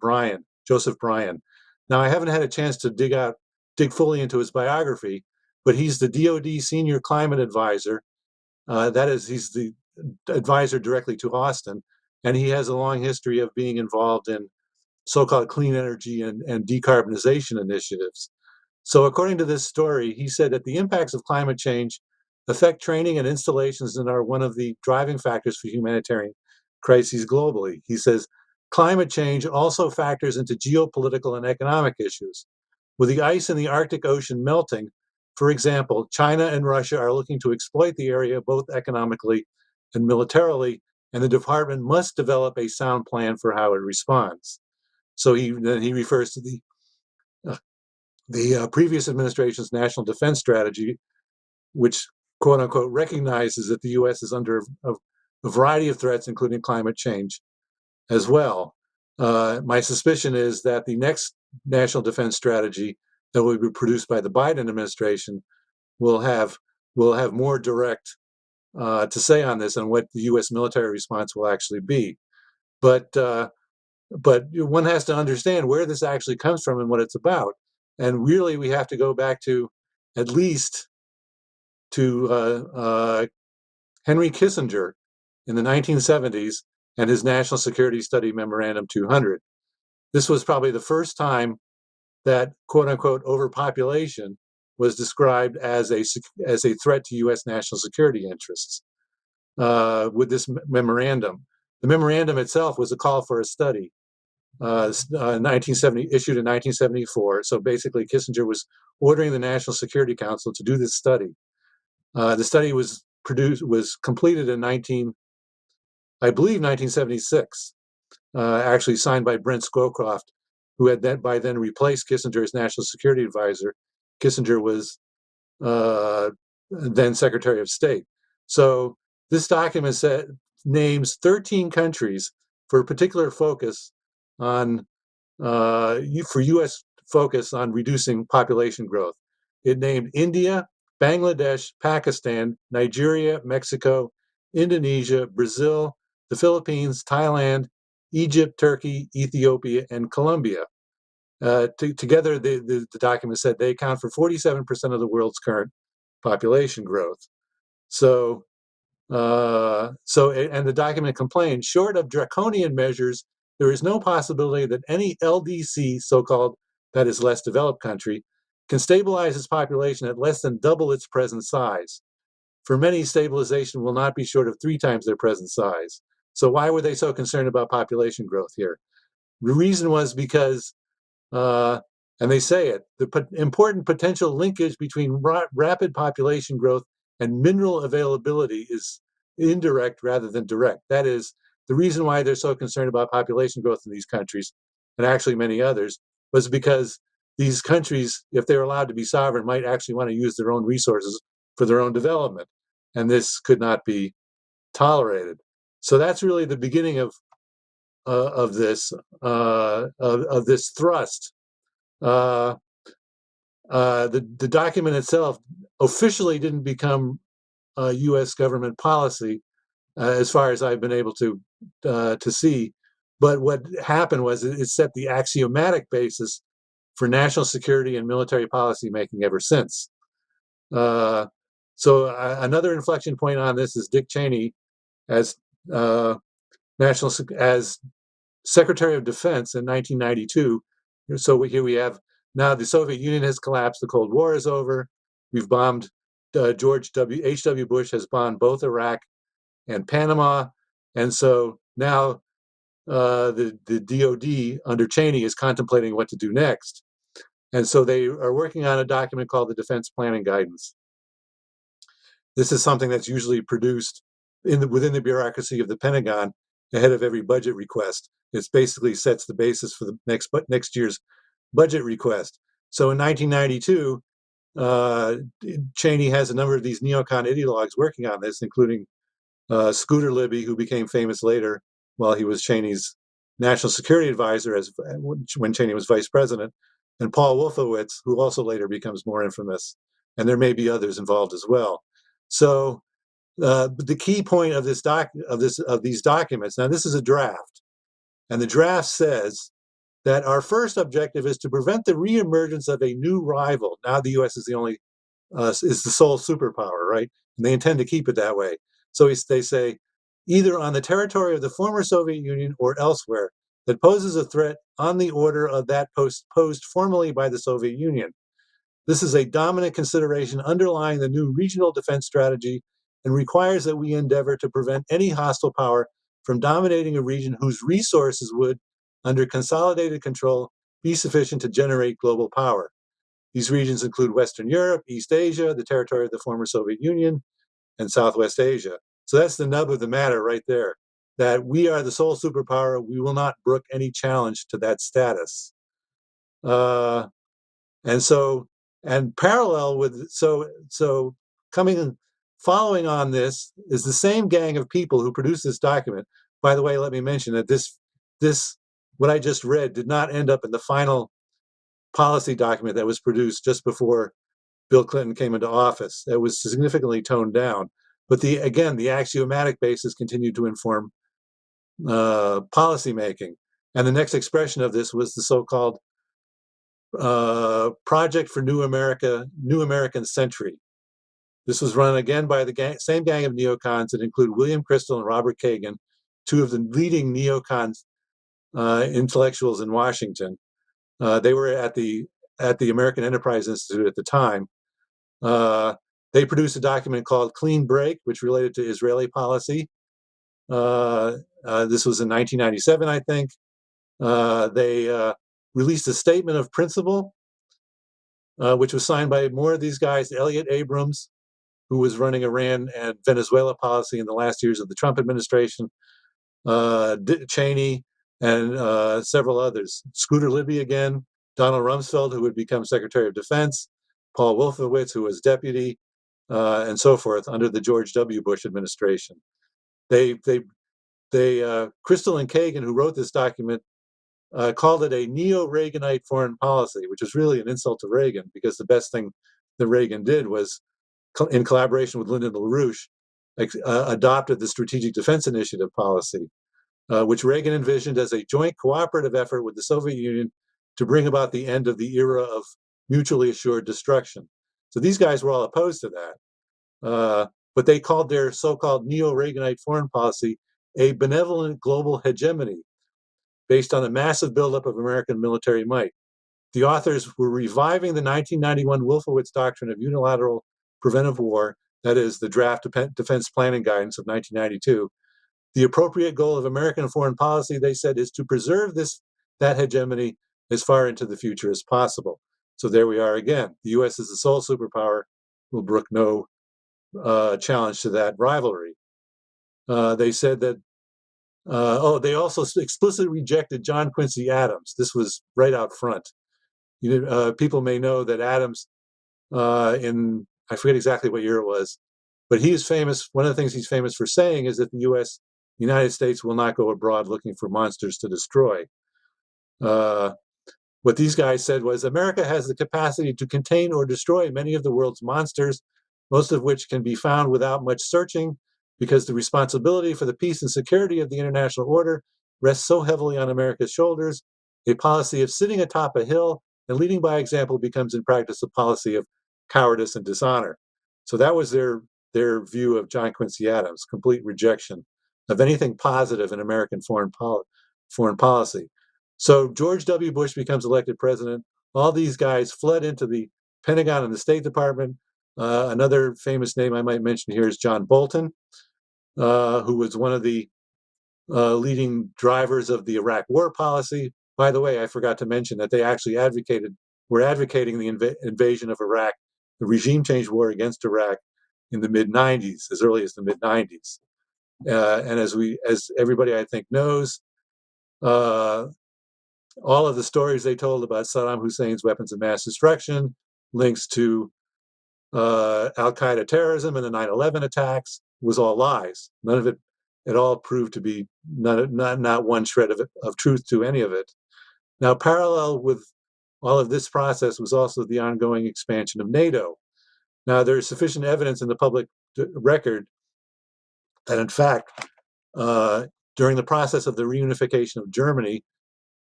Speaker 4: Bryan. Now, I haven't had a chance to dig fully into his biography, but he's the DoD senior climate advisor. That is, he's the advisor directly to Austin, and he has a long history of being involved in so-called clean energy and decarbonization initiatives. So according to this story, he said that the impacts of climate change affect training and installations and are one of the driving factors for humanitarian crises globally. He says, climate change also factors into geopolitical and economic issues. With the ice in the Arctic Ocean melting, for example, China and Russia are looking to exploit the area both economically and militarily, and the department must develop a sound plan for how it responds. So he refers to the previous administration's national defense strategy, which, quote unquote, recognizes that the U.S. is under a variety of threats, including climate change as well. My suspicion is that the next national defense strategy that will be produced by the Biden administration will have more direct to say on this and what the U.S. military response will actually be. But one has to understand where this actually comes from and what it's about. And really, we have to go back to at least to Henry Kissinger in the 1970s and his National Security Study Memorandum 200. This was probably the first time that, quote unquote, overpopulation was described as a threat to U.S. national security interests with this memorandum. The memorandum itself was a call for a study, 1970, issued in 1974. So basically, Kissinger was ordering the National Security Council to do this study. The study was completed in 1976, actually signed by Brent Scowcroft, who had by then replaced Kissinger as National Security Advisor. Kissinger was then Secretary of State. So this document names 13 countries for a particular focus on, for U.S. focus on reducing population growth. It named India, Bangladesh, Pakistan, Nigeria, Mexico, Indonesia, Brazil, the Philippines, Thailand, Egypt, Turkey, Ethiopia, and Colombia. Together, the document said they account for 47% of the world's current population growth. And the document complained, short of draconian measures, there is no possibility that any LDC, so-called, that is less developed country, can stabilize its population at less than double its present size. For many, stabilization will not be short of 3 times their present size. So why were they so concerned about population growth here? The reason was because, and they say it, the important potential linkage between rapid population growth and mineral availability is indirect rather than direct. That is, the reason why they're so concerned about population growth in these countries, and actually many others, was because these countries, if they're allowed to be sovereign, might actually want to use their own resources for their own development. And this could not be tolerated. So that's really the beginning of this thrust. The document itself officially didn't become U.S. government policy, as far as I've been able to see. But what happened was it set the axiomatic basis for national security and military policy making ever since. Another inflection point on this is Dick Cheney as as Secretary of Defense in 1992. So here we have now the Soviet Union has collapsed. The Cold War is over. We've bombed. George H.W. Bush has bombed both Iraq and Panama, and so now the DoD under Cheney is contemplating what to do next. And so they are working on a document called the Defense Planning Guidance. This is something that's usually produced within the bureaucracy of the Pentagon ahead of every budget request. It basically sets the basis for the next year's budget request. So in 1992, Cheney has a number of these neocon ideologues working on this, including Scooter Libby, who became famous later while he was Cheney's national security advisor when Cheney was vice president, and Paul Wolfowitz, who also later becomes more infamous. And there may be others involved as well. So the key point of these documents. Now, this is a draft, and the draft says that our first objective is to prevent the reemergence of a new rival. Now, the U.S. is is the sole superpower, right? And they intend to keep it that way. So they say either on the territory of the former Soviet Union or elsewhere that poses a threat on the order of that posed formally by the Soviet Union. This is a dominant consideration underlying the new regional defense strategy and requires that we endeavor to prevent any hostile power from dominating a region whose resources would, under consolidated control, be sufficient to generate global power. These regions include Western Europe, East Asia, the territory of the former Soviet Union, and Southwest Asia. So that's the nub of the matter right there, that we are the sole superpower. We will not brook any challenge to that status. And parallel with, following on this is the same gang of people who produced this document. By the way, let me mention that this what I just read did not end up in the final policy document that was produced just before Bill Clinton came into office. It was significantly toned down. But the axiomatic basis continued to inform policy making. And the next expression of this was the so-called Project for New American Century. This was run again by the same gang of neocons that include William Kristol and Robert Kagan, two of the leading neocon intellectuals in Washington. They were at the American Enterprise Institute at the time, They produced a document called Clean Break, which related to Israeli policy. This was in 1997, I think. They released a statement of principle, which was signed by more of these guys, Elliot Abrams, who was running Iran and Venezuela policy in the last years of the Trump administration, Cheney, and several others. Scooter Libby again, Donald Rumsfeld, who would become Secretary of Defense, Paul Wolfowitz, who was deputy, and so forth under the George W. Bush administration. Crystal and Kagan, who wrote this document, called it a Neo-Reaganite foreign policy, which is really an insult to Reagan, because the best thing that Reagan did was, in collaboration with Lyndon LaRouche, adopted the Strategic Defense Initiative policy, which Reagan envisioned as a joint cooperative effort with the Soviet Union to bring about the end of the era of mutually assured destruction. So these guys were all opposed to that. But they called their so-called Neo-Reaganite foreign policy a benevolent global hegemony based on a massive buildup of American military might. The authors were reviving the 1991 Wolfowitz Doctrine of Unilateral Preventive War, that is, the draft defense planning guidance of 1992. The appropriate goal of American foreign policy, they said, is to preserve that hegemony as far into the future as possible. So there we are again. The U.S. is the sole superpower, will brook no challenge to that rivalry. They said that, they also explicitly rejected John Quincy Adams. This was right out front. People may know that Adams, I forget exactly what year it was, but he is famous. One of the things he's famous for saying is that the United States will not go abroad looking for monsters to destroy. What these guys said was, America has the capacity to contain or destroy many of the world's monsters, most of which can be found without much searching, because the responsibility for the peace and security of the international order rests so heavily on America's shoulders. A policy of sitting atop a hill and leading by example becomes in practice a policy of cowardice and dishonor. So that was their view of John Quincy Adams, complete rejection of anything positive in American foreign policy. So George W. Bush becomes elected president. All these guys fled into the Pentagon and the State Department. Another famous name I might mention here is John Bolton, who was one of the leading drivers of the Iraq war policy. By the way, I forgot to mention that they actually were advocating the invasion of Iraq, the regime change war against Iraq in the mid-90s, as early as the mid-90s. And as everybody I think knows, all of the stories they told about Saddam Hussein's weapons of mass destruction, links to Al-Qaeda terrorism and the 9/11 attacks, was all lies. None of it at all proved to be not one shred of truth to any of it. Now, parallel with all of this process was also the ongoing expansion of NATO. Now, there is sufficient evidence in the public record that, in fact, during the process of the reunification of Germany,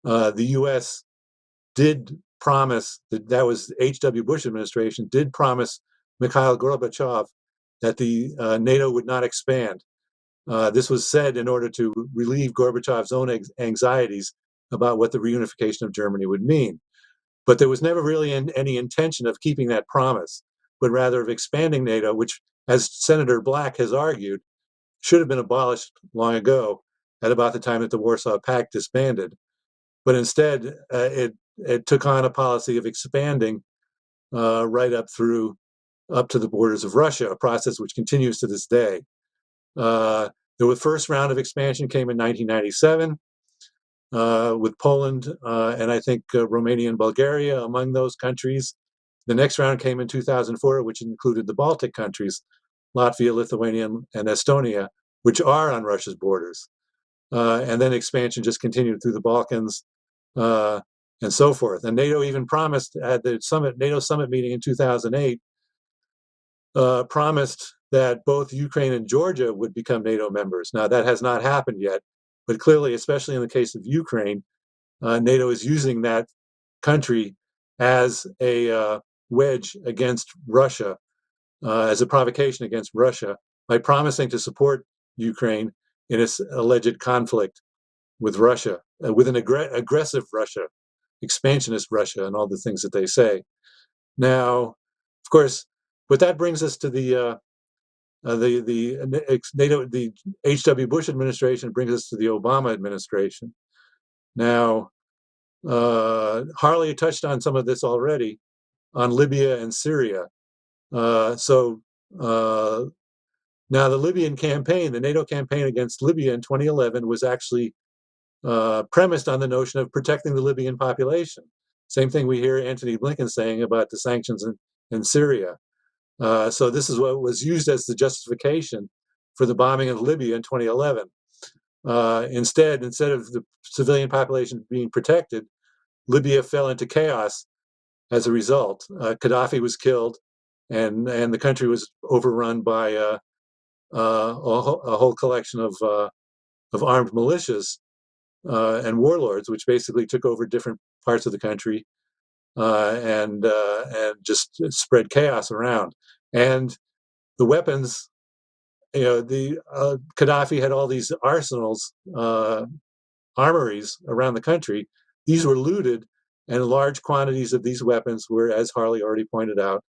Speaker 4: the U.S. did promise, that was H.W. Bush administration, did promise Mikhail Gorbachev that the NATO would not expand. This was said in order to relieve Gorbachev's own anxieties about what the reunification of Germany would mean. But there was never really any intention of keeping that promise, but rather of expanding NATO, which, as Senator Black has argued, should have been abolished long ago at about the time that the Warsaw Pact disbanded. But instead, it took on a policy of expanding right up to the borders of Russia, a process which continues to this day. The first round of expansion came in 1997 with Poland and I think Romania and Bulgaria among those countries. The next round came in 2004, which included the Baltic countries, Latvia, Lithuania, and Estonia, which are on Russia's borders. And then expansion just continued through the Balkans and so forth. And NATO even promised at the NATO summit meeting in 2008, promised that both Ukraine and Georgia would become NATO members. Now, that has not happened yet, but clearly, especially in the case of Ukraine, NATO is using that country as a wedge against Russia, as a provocation against Russia, by promising to support Ukraine in its alleged conflict with Russia, with an aggressive Russia, expansionist Russia, and all the things that they say. Now, of course, But that brings us to the H.W. Bush administration. Brings us to the Obama administration. Now, Harley touched on some of this already on Libya and Syria. Now the Libyan campaign, the NATO campaign against Libya in 2011, was actually premised on the notion of protecting the Libyan population. Same thing we hear Antony Blinken saying about the sanctions in Syria. So this is what was used as the justification for the bombing of Libya in 2011. Instead of the civilian population being protected, Libya fell into chaos as a result. Gaddafi was killed, and the country was overrun by a whole collection of armed militias and warlords, which basically took over different parts of the country and just spread chaos around. And the weapons, the Gaddafi had all these arsenals, armories around the country. These were looted, and large quantities of these weapons were, as Harley already pointed out,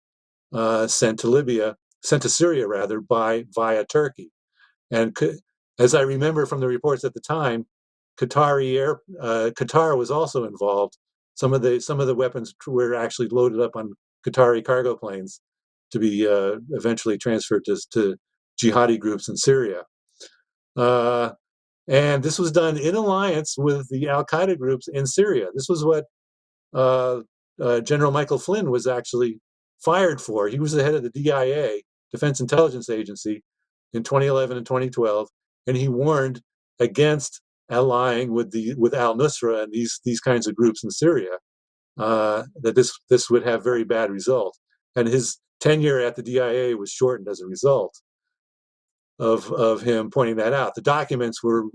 Speaker 4: sent to Syria rather, via Turkey. And as I remember from the reports at the time, Qatar was also involved. Some of the weapons were actually loaded up on Qatari cargo planes to be eventually transferred to jihadi groups in Syria. And this was done in alliance with the Al-Qaeda groups in Syria. This was what General Michael Flynn was actually fired for. He was the head of the DIA, Defense Intelligence Agency, in 2011 and 2012, and he warned against allying with al-Nusra and these kinds of groups in Syria, that this would have very bad results. And his tenure at the DIA was shortened as a result of him pointing that out. The documents were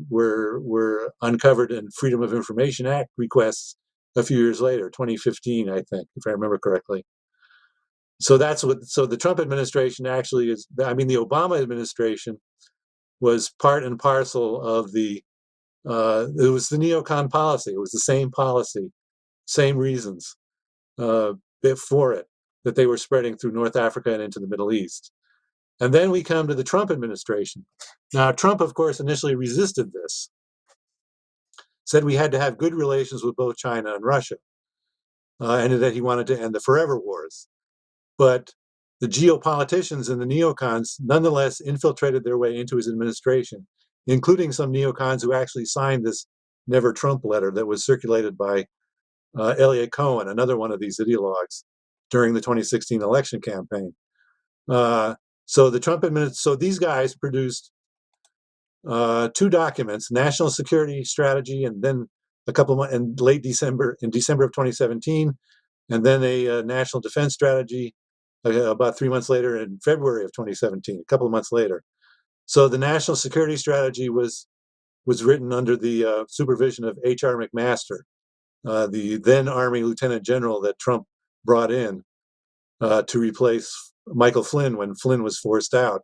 Speaker 4: uncovered in Freedom of Information Act requests a few years later, 2015, I think, if I remember correctly. So the Trump administration actually is, the Obama administration was part and parcel of it was the neocon policy. It was the same policy, same reasons for it, that they were spreading through North Africa and into the Middle East. And then we come to the Trump administration. Now, Trump, of course, initially resisted this, said we had to have good relations with both China and Russia, and that he wanted to end the forever wars. But the geopoliticians and the neocons nonetheless infiltrated their way into his administration, including some neocons who actually signed this Never Trump letter that was circulated by Elliot Cohen, another one of these ideologues, during the 2016 election campaign. So these guys produced two documents: National Security Strategy, and then in December of 2017, and then a National Defense Strategy about 3 months later in February of 2017, a couple of months later. So the National Security Strategy was written under the supervision of H.R. McMaster, the then Army Lieutenant General that Trump brought in to replace Michael Flynn when Flynn was forced out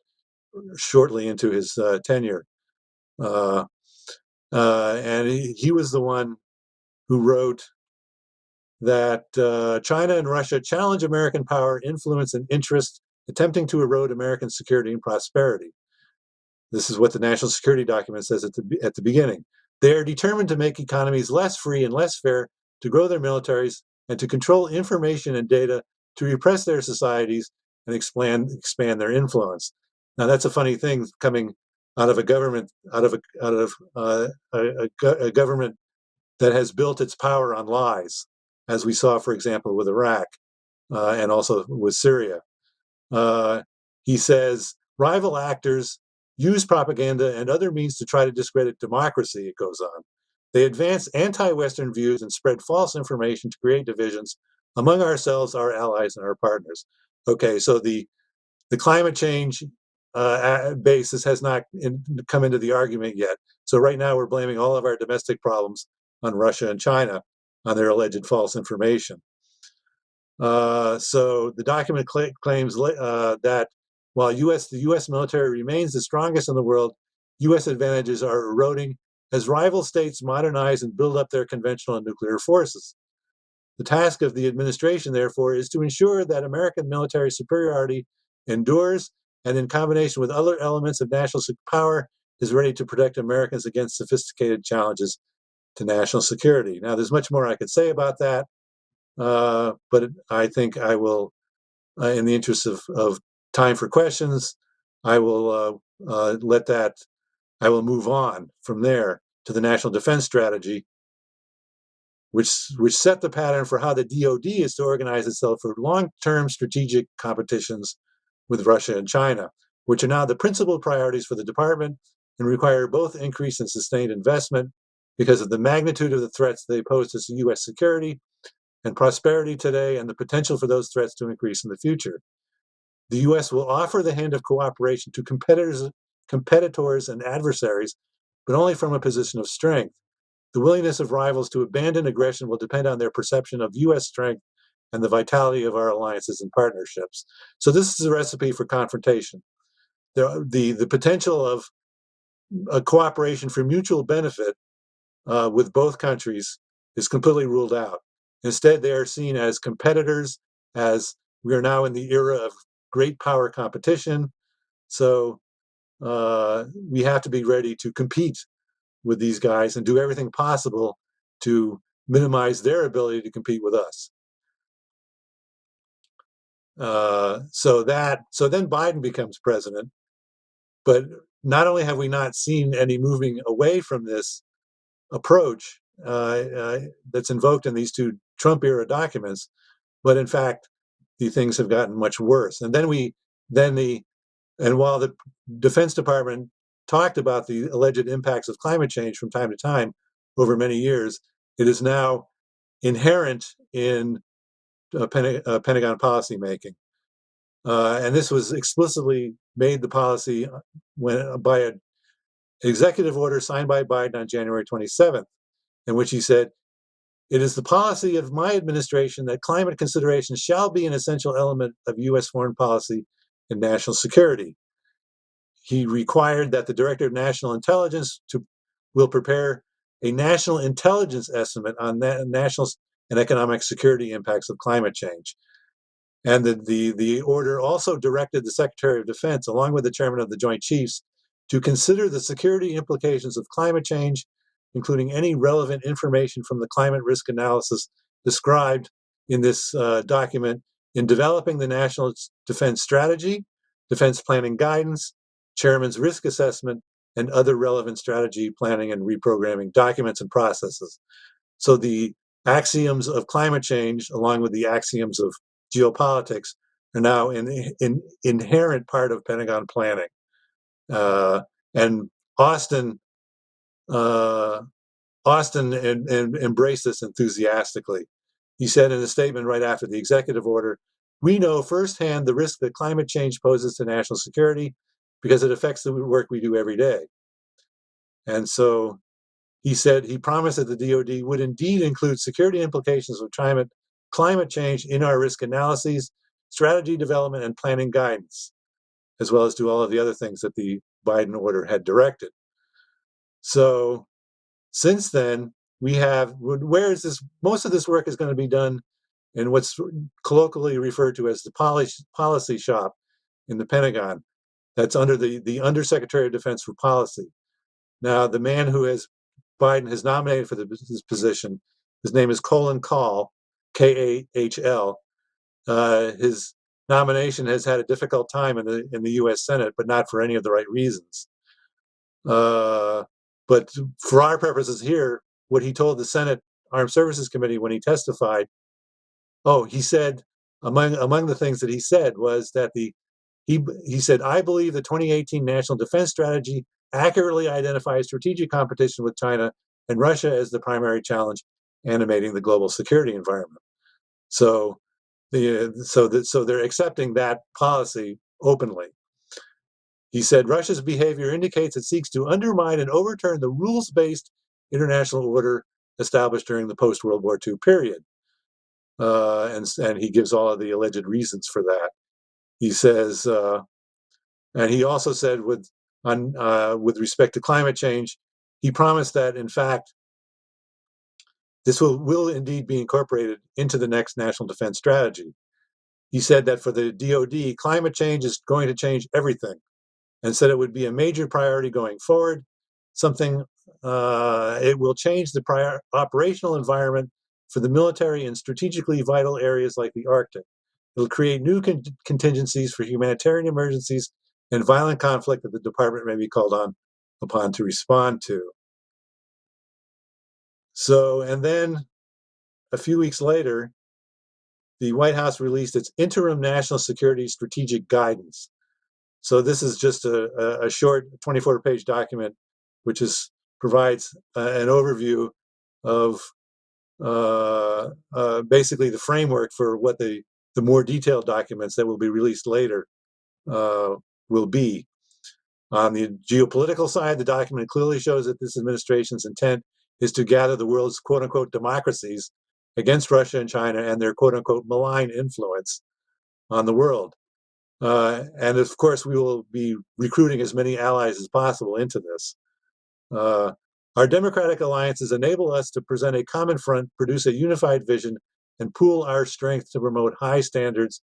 Speaker 4: shortly into his tenure. And he was the one who wrote that China and Russia challenge American power, influence, and interest, attempting to erode American security and prosperity. This is what the national security document says at the beginning. They are determined to make economies less free and less fair, to grow their militaries, and to control information and data, to repress their societies and expand their influence. Now that's a funny thing coming out of a government, a government that has built its power on lies, as we saw, for example, with Iraq and also with Syria. He says, rival actors use propaganda and other means to try to discredit democracy, it goes on. They advance anti-Western views and spread false information to create divisions among ourselves, our allies, and our partners. Okay, so the climate change basis has not come into the argument yet. So right now we're blaming all of our domestic problems on Russia and China on their alleged false information. So the document claims that while the U.S. military remains the strongest in the world, U.S. advantages are eroding as rival states modernize and build up their conventional and nuclear forces. The task of the administration, therefore, is to ensure that American military superiority endures, and in combination with other elements of national power, is ready to protect Americans against sophisticated challenges to national security. Now, there's much more I could say about that, but I think I will, in the interest of time for questions, I will I will move on from there to the National Defense Strategy, which set the pattern for how the DoD is to organize itself for long-term strategic competitions with Russia and China, which are now the principal priorities for the department and require both increased and sustained investment because of the magnitude of the threats they pose to U.S. security and prosperity today and the potential for those threats to increase in the future. The U.S. will offer the hand of cooperation to competitors and adversaries, but only from a position of strength. The willingness of rivals to abandon aggression will depend on their perception of U.S. strength and the vitality of our alliances and partnerships. So this is a recipe for confrontation. The potential of a cooperation for mutual benefit with both countries is completely ruled out. Instead, they are seen as competitors, as we are now in the era of great power competition. So we have to be ready to compete with these guys and do everything possible to minimize their ability to compete with us. So then Biden becomes president, but not only have we not seen any moving away from this approach that's invoked in these two Trump era documents, but in fact, the things have gotten much worse. And while the Defense Department talked about the alleged impacts of climate change from time to time over many years, it is now inherent in Pentagon policy making. And this was explicitly made the policy by an executive order signed by Biden on January 27th, in which he said, "It is the policy of my administration that climate considerations shall be an essential element of U.S. foreign policy and national security." He required that the Director of National Intelligence will prepare a national intelligence estimate on national and economic security impacts of climate change. And the order also directed the Secretary of Defense, along with the Chairman of the Joint Chiefs, to consider the security implications of climate change, including any relevant information from the climate risk analysis described in this document, in developing the National Defense Strategy, defense planning guidance, Chairman's risk assessment, and other relevant strategy planning and reprogramming documents and processes. So the axioms of climate change, along with the axioms of geopolitics, are now an inherent part of Pentagon planning. And Austin embraced this enthusiastically. He said in a statement right after the executive order, "We know firsthand the risk that climate change poses to national security because it affects the work we do every day." And so he said he promised that the DoD would indeed include security implications of climate change in our risk analyses, strategy development, and planning guidance, as well as do all of the other things that the Biden order had directed. So since then, most of this work is going to be done in what's colloquially referred to as the policy shop in the Pentagon. That's under the Undersecretary of Defense for Policy. Now, the man Biden has nominated for his position, his name is Colin Kahl, Kahl. His nomination has had a difficult time in the U.S. Senate, but not for any of the right reasons. But for our purposes here, what he told the Senate Armed Services Committee when he testified, he said, among the things that he said was that he said, "I believe the 2018 National Defense Strategy accurately identifies strategic competition with China and Russia as the primary challenge animating the global security environment." So they're accepting that policy openly. He said, "Russia's behavior indicates it seeks to undermine and overturn the rules-based international order established during the post-World War II period." And he gives all of the alleged reasons for that. He says, and he also said with respect to climate change, he promised that, in fact, this will indeed be incorporated into the next National Defense Strategy. he said that for the DoD, climate change is going to change everything, and said it would be a major priority going forward. It will change the operational environment for the military in strategically vital areas like the Arctic. It'll create new contingencies for humanitarian emergencies and violent conflict that the department may be called upon to respond to. So, and then a few weeks later, the White House released its interim national security strategic guidance. So this is just a short 24-page document, which provides an overview of basically the framework for what the more detailed documents that will be released later will be. On the geopolitical side, the document clearly shows that this administration's intent is to gather the world's quote-unquote democracies against Russia and China and their quote-unquote malign influence on the world. And of course, we will be recruiting as many allies as possible into this. Our democratic alliances enable us to present a common front, produce a unified vision, and pool our strength to promote high standards,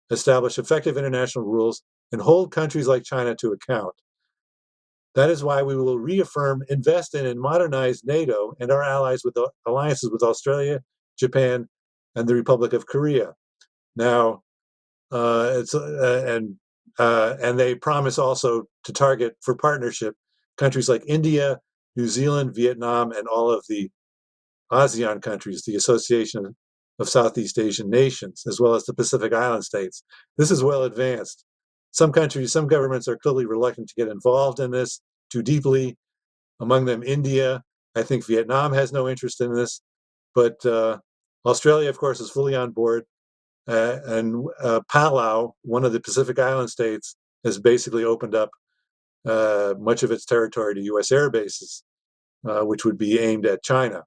Speaker 4: establish effective international rules, and hold countries like China to account. That is why we will reaffirm, invest in, and modernize NATO and our allies with alliances with Australia, Japan, and the Republic of Korea. Now, and they promise also to target for partnership countries like India, New Zealand, Vietnam, and all of the ASEAN countries, the Association of Southeast Asian Nations, as well as the Pacific Island states. This is well advanced. Some countries, some governments are clearly reluctant to get involved in this too deeply. Among them, India. I think Vietnam has no interest in this, but Australia, of course, is fully on board. And Palau, one of the Pacific Island states, has basically opened up much of its territory to U.S. air bases, which would be aimed at China.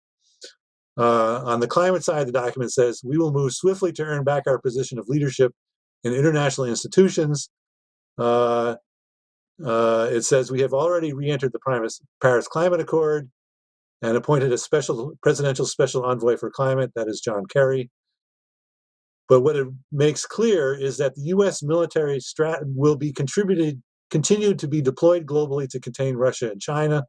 Speaker 4: On the climate side, the document says, we will move swiftly to earn back our position of leadership in international institutions. It says we have already re-entered the Paris Climate Accord and appointed a presidential special envoy for climate, that is John Kerry. But what it makes clear is that the U.S. military will be continued to be deployed globally to contain Russia and China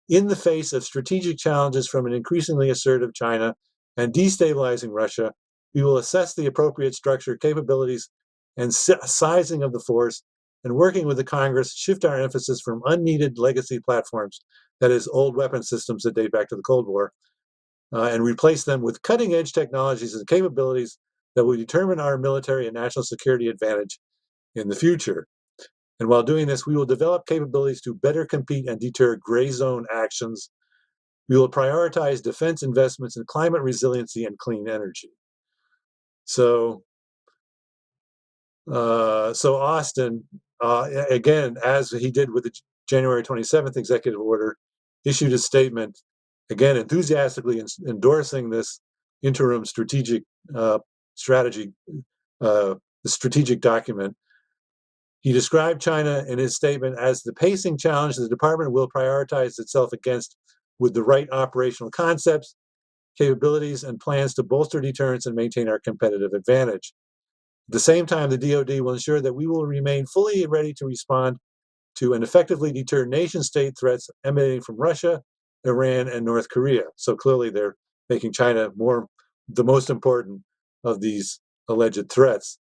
Speaker 4: in the face of strategic challenges from an increasingly assertive China and destabilizing Russia. We will assess the appropriate structure, capabilities, and sizing of the force, and working with the Congress, shift our emphasis from unneeded legacy platforms, that is, old weapon systems that date back to the Cold War, and replace them with cutting-edge technologies and capabilities that will determine our military and national security advantage in the future. And while doing this, we will develop capabilities to better compete and deter gray zone actions. We will prioritize defense investments in climate resiliency and clean energy. So Austin, again, as he did with the January 27th executive order, issued a statement, again, enthusiastically endorsing this interim strategic strategy, the strategic document. He described China in his statement as the pacing challenge the department will prioritize itself against with the right operational concepts, capabilities, and plans to bolster deterrence and maintain our competitive advantage. At the same time, the DoD will ensure that we will remain fully ready to respond to and effectively deter nation-state threats emanating from Russia, Iran, and North Korea. So clearly they're making China the most important of these alleged threats.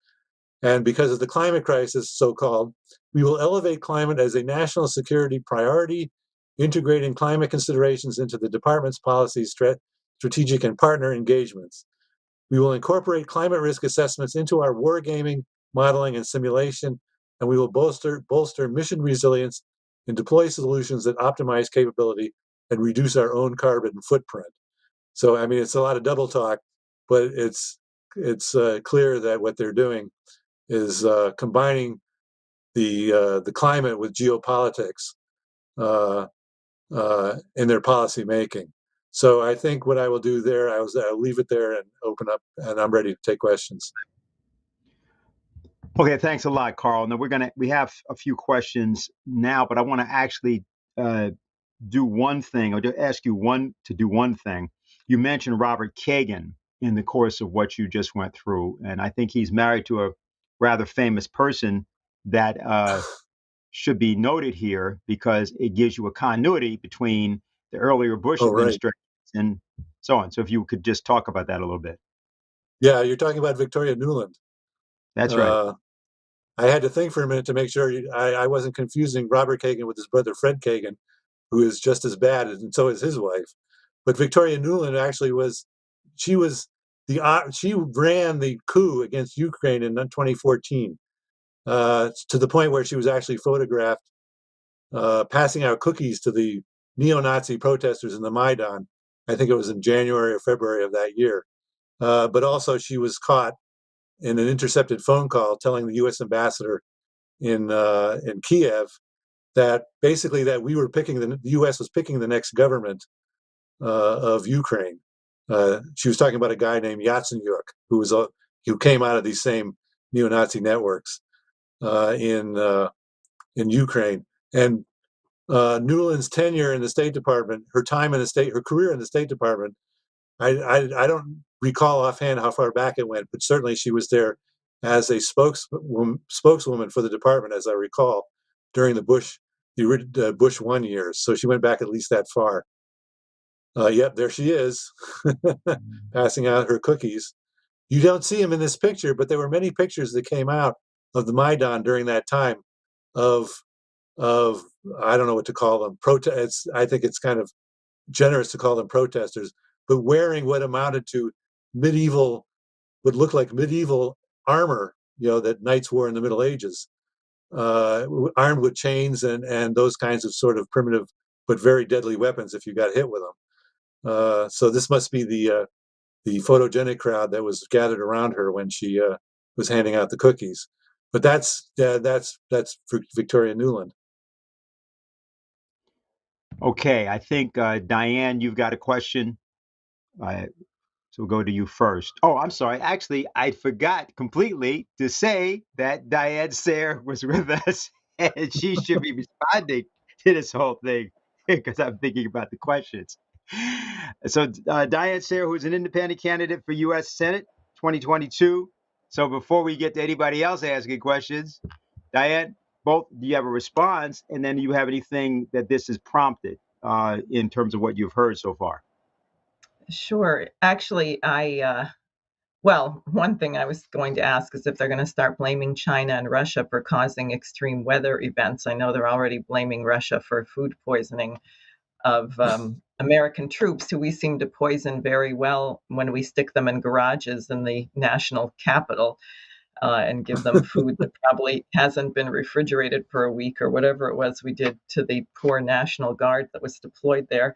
Speaker 4: And because of the climate crisis, so-called, we will elevate climate as a national security priority, integrating climate considerations into the department's policies, strategic and partner engagements. We will incorporate climate risk assessments into our wargaming, modeling, and simulation, and we will bolster mission resilience and deploy solutions that optimize capability and reduce our own carbon footprint. So, I mean, it's a lot of double talk, but it's clear that what they're doing is combining the climate with geopolitics in their policy making. So I think what I will do there, I'll leave it there and open up, and I'm ready to take questions.
Speaker 1: Okay, thanks a lot, Carl. Now we have a few questions now, but I want to actually do one thing, or to ask you to do one thing. You mentioned Robert Kagan, in the course of what you just went through. And I think he's married to a rather famous person that should be noted here because it gives you a continuity between the earlier Bush
Speaker 4: Oh, right.
Speaker 1: administration and so on. So if you could just talk about that a little bit.
Speaker 4: Yeah, you're talking about Victoria Nuland.
Speaker 1: That's right.
Speaker 4: Uh, I had to think for a minute to make sure I wasn't confusing Robert Kagan with his brother Fred Kagan, who is just as bad, and so is his wife. But Victoria Nuland actually she was she ran the coup against Ukraine in 2014 to the point where she was actually photographed passing out cookies to the neo-Nazi protesters in the Maidan. I think it was in January or February of that year. But also she was caught in an intercepted phone call telling the U.S. ambassador in Kiev that basically that we were picking the U.S. was picking the next government of Ukraine. She was talking about a guy named Yatsenyuk who came out of these same neo-Nazi networks in Ukraine. And Nuland's tenure in the State Department, her career in the State Department, I don't recall offhand how far back it went, but certainly she was there as a spokeswoman for the department, as I recall, during the Bush 1 years. So she went back at least that far. Yep, there she is, passing out her cookies. You don't see him in this picture, but there were many pictures that came out of the Maidan during that time of I don't know what to call them. I think it's kind of generous to call them protesters, but wearing what amounted to would look like medieval armor, that knights wore in the Middle Ages, armed with chains and those kinds of sort of primitive but very deadly weapons if you got hit with them. So this must be the photogenic crowd that was gathered around her when she was handing out the cookies. But that's Victoria Nuland.
Speaker 1: Okay, I think Diane, you've got a question. So we'll go to you first. Oh, I'm sorry. Actually, I forgot completely to say that Diane Sayre was with us, and she should be responding to this whole thing because I'm thinking about the questions. So Diane Sayre, who's an independent candidate for U.S. Senate 2022. So before we get to anybody else asking questions, Diane, both do you have a response, and then do you have anything that this has prompted in terms of what you've heard so far?
Speaker 5: Sure. Actually, well, one thing I was going to ask is if they're going to start blaming China and Russia for causing extreme weather events. I know they're already blaming Russia for food poisoning of American troops, who we seem to poison very well when we stick them in garages in the national capital and give them food that probably hasn't been refrigerated for a week or whatever it was we did to the poor National Guard that was deployed there.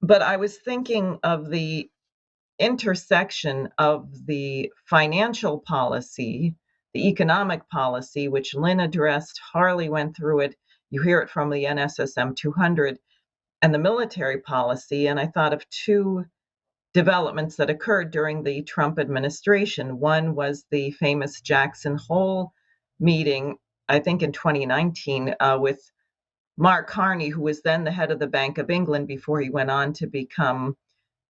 Speaker 5: But I was thinking of the intersection of the financial policy, the economic policy, which Lynn addressed, Harley went through it, you hear it from the NSSM 200, and the military policy. And I thought of two developments that occurred during the Trump administration. One was the famous Jackson Hole meeting, I think in 2019, with Mark Carney, who was then the head of the Bank of England before he went on to become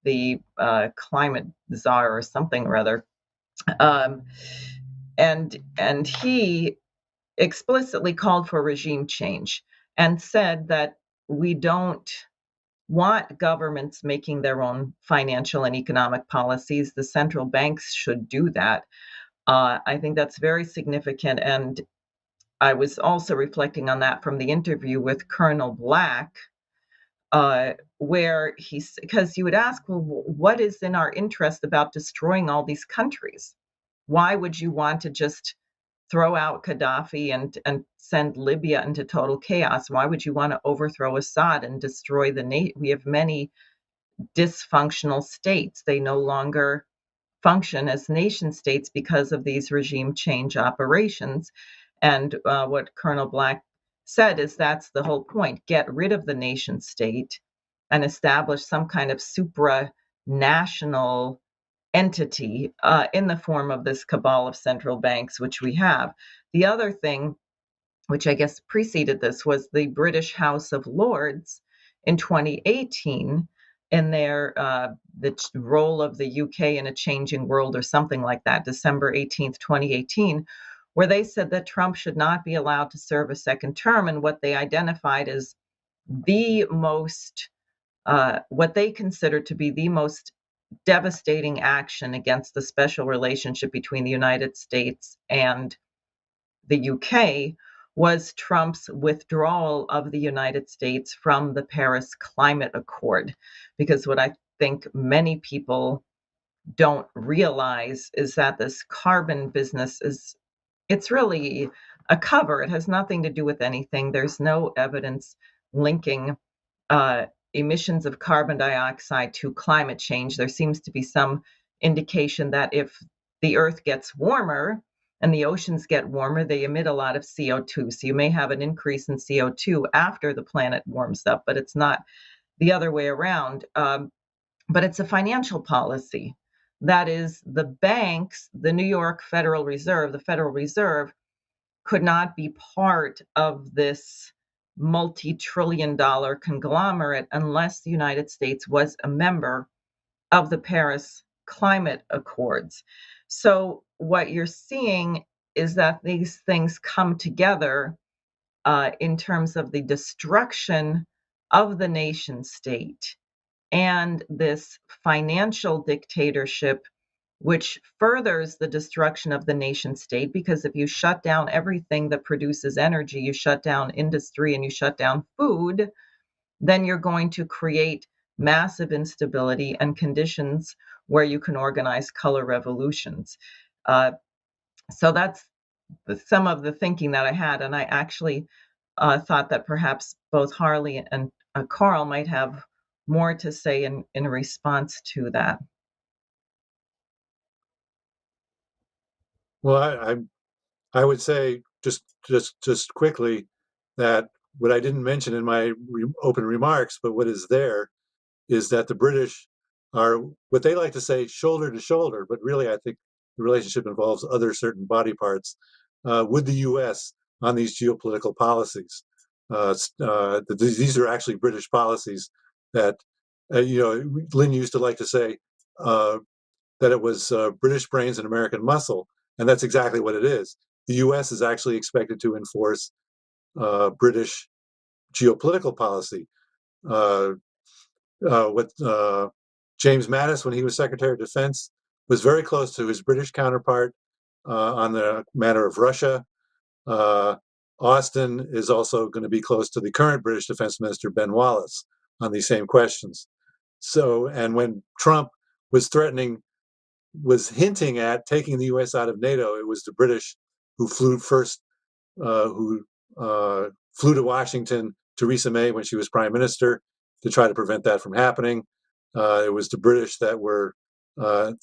Speaker 5: the climate czar or something or other. And he explicitly called for regime change and said that we don't want governments making their own financial and economic policies. The central banks should do that. I think that's very significant. And I was also reflecting on that from the interview with Colonel Black, where because you would ask, well, what is in our interest about destroying all these countries? Why would you want to just throw out Gaddafi and send Libya into total chaos? Why would you want to overthrow Assad and destroy we have many dysfunctional states. They no longer function as nation states because of these regime change operations. And what Colonel Black said is that's the whole point. Get rid of the nation state and establish some kind of supranational entity in the form of this cabal of central banks, which we have. The other thing, which I guess preceded this, was the British House of Lords in 2018 in their the role of the UK in a changing world or something like that, December 18th, 2018, where they said that Trump should not be allowed to serve a second term, and what they identified as the most, what they considered to be the most devastating action against the special relationship between the United States and the UK was Trump's withdrawal of the United States from the Paris Climate Accord. Because what I think many people don't realize is that this carbon business it's really a cover. It has nothing to do with anything. There's no evidence linking emissions of carbon dioxide to climate change. There seems to be some indication that if the Earth gets warmer and the oceans get warmer, they emit a lot of CO2. So you may have an increase in CO2 after the planet warms up, but it's not the other way around. But it's a financial policy. That is, the banks, the New York Federal Reserve, the Federal Reserve, could not be part of this multi-trillion-dollar conglomerate unless the United States was a member of the Paris Climate Accords. So what you're seeing is that these things come together in terms of the destruction of the nation state and this financial dictatorship, which furthers the destruction of the nation state, because if you shut down everything that produces energy, you shut down industry and you shut down food, then you're going to create massive instability and conditions where you can organize color revolutions. So that's some of the thinking that I had, and I actually thought that perhaps both Harley and Carl might have more to say in response to that.
Speaker 4: Well, I would say just quickly that what I didn't mention in my open remarks, but what is there, is that the British are what they like to say shoulder to shoulder, but really I think the relationship involves other certain body parts with the U.S. on these geopolitical policies. These are actually British policies that, Lynn used to like to say that it was British brains and American muscle, and that's exactly what it is. The U.S. is actually expected to enforce British geopolitical policy. What James Mattis, when he was Secretary of Defense, was very close to his British counterpart on the matter of Russia. Austin is also going to be close to the current British Defense Minister, Ben Wallace, on these same questions. So, and when Trump was hinting at taking the U.S. out of NATO, it was the British who flew first, who flew to Washington, Theresa May, when she was prime minister, to try to prevent that from happening. It was the British that were have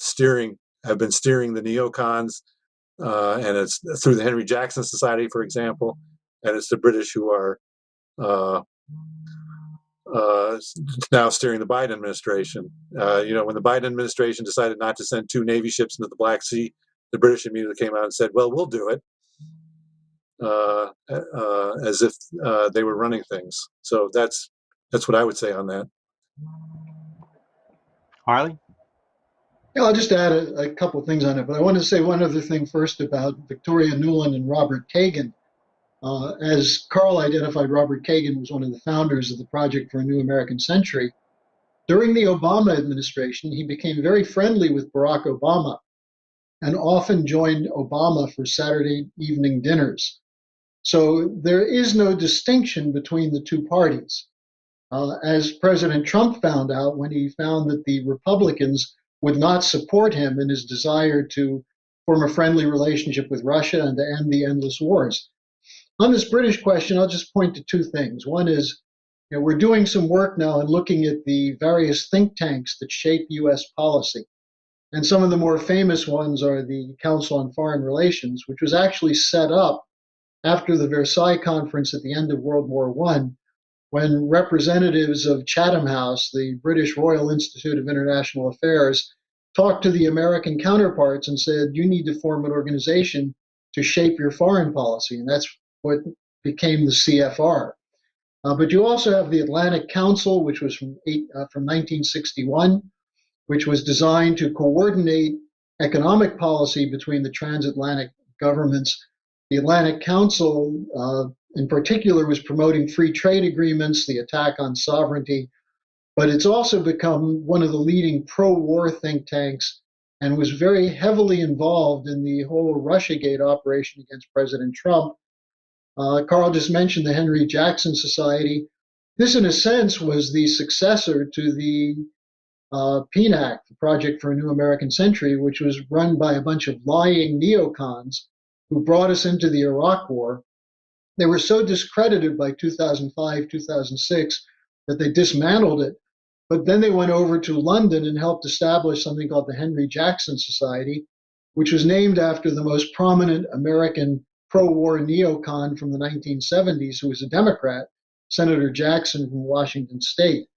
Speaker 4: been steering the neocons, and it's through the Henry Jackson Society, for example, and it's the British who are now steering the Biden administration. When the Biden administration decided not to send 2 Navy ships into the Black Sea, the British immediately came out and said, well, we'll do it, as if they were running things. So that's what I would say on that.
Speaker 1: Harley?
Speaker 3: Yeah, I'll just add a couple of things on it, but I want to say one other thing first about Victoria Nuland and Robert Kagan. As Carl identified, Robert Kagan was one of the founders of the Project for a New American Century. During the Obama administration, he became very friendly with Barack Obama and often joined Obama for Saturday evening dinners. So there is no distinction between the two parties. As President Trump found out when he found that the Republicans would not support him in his desire to form a friendly relationship with Russia and to end the endless wars. On this British question, I'll just point to 2 things. One is, we're doing some work now and looking at the various think tanks that shape U.S. policy. And some of the more famous ones are the Council on Foreign Relations, which was actually set up after the Versailles Conference at the end of World War I, when representatives of Chatham House, the British Royal Institute of International Affairs, talked to the American counterparts and said, you need to form an organization to shape your foreign policy. And that's what became the CFR. But you also have the Atlantic Council, which was from 1961, which was designed to coordinate economic policy between the transatlantic governments. The Atlantic Council, in particular, was promoting free trade agreements, the attack on sovereignty, but it's also become one of the leading pro-war think tanks and was very heavily involved in the whole Russiagate operation against President Trump. Carl just mentioned the Henry Jackson Society. This, in a sense, was the successor to the PNAC, the Project for a New American Century, which was run by a bunch of lying neocons who brought us into the Iraq War. They were so discredited by 2005, 2006 that they dismantled it. But then they went over to London and helped establish something called the Henry Jackson Society, which was named after the most prominent American pro-war neocon from the 1970s, who was a Democrat, Senator Jackson from Washington State.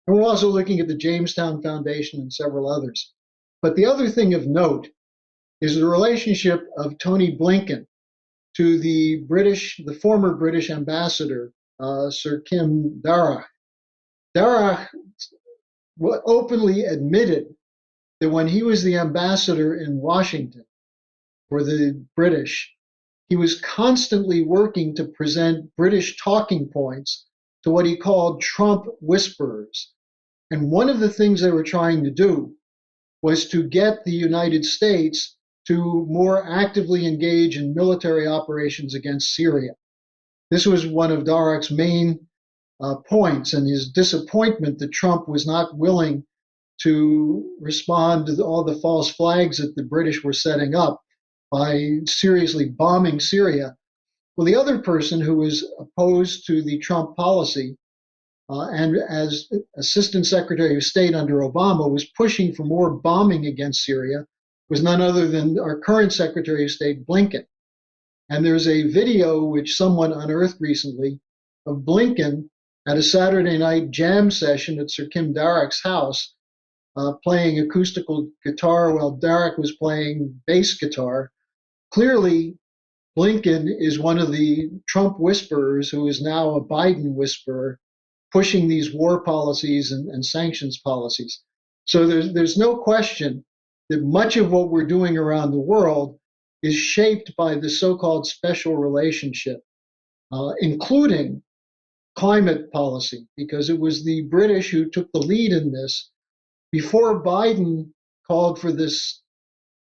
Speaker 3: And we're also looking at the Jamestown Foundation and several others. But the other thing of note is the relationship of Tony Blinken to the former British ambassador, Sir Kim Darragh. Darragh openly admitted that when he was the ambassador in Washington for the British, he was constantly working to present British talking points to what he called Trump whisperers. And one of the things they were trying to do was to get the United States to more actively engage in military operations against Syria. This was one of Darragh's main points, and his disappointment that Trump was not willing to respond to all the false flags that the British were setting up by seriously bombing Syria. Well, the other person who was opposed to the Trump policy and as Assistant Secretary of State under Obama was pushing for more bombing against Syria was none other than our current Secretary of State, Blinken. And there's a video which someone unearthed recently of Blinken at a Saturday night jam session at Sir Kim Darragh's house, playing acoustical guitar while Darragh was playing bass guitar. Clearly, Blinken is one of the Trump whisperers who is now a Biden whisperer, pushing these war policies and sanctions policies. So there's no question that much of what we're doing around the world is shaped by the so-called special relationship, including climate policy, because it was the British who took the lead in this. Before Biden called for this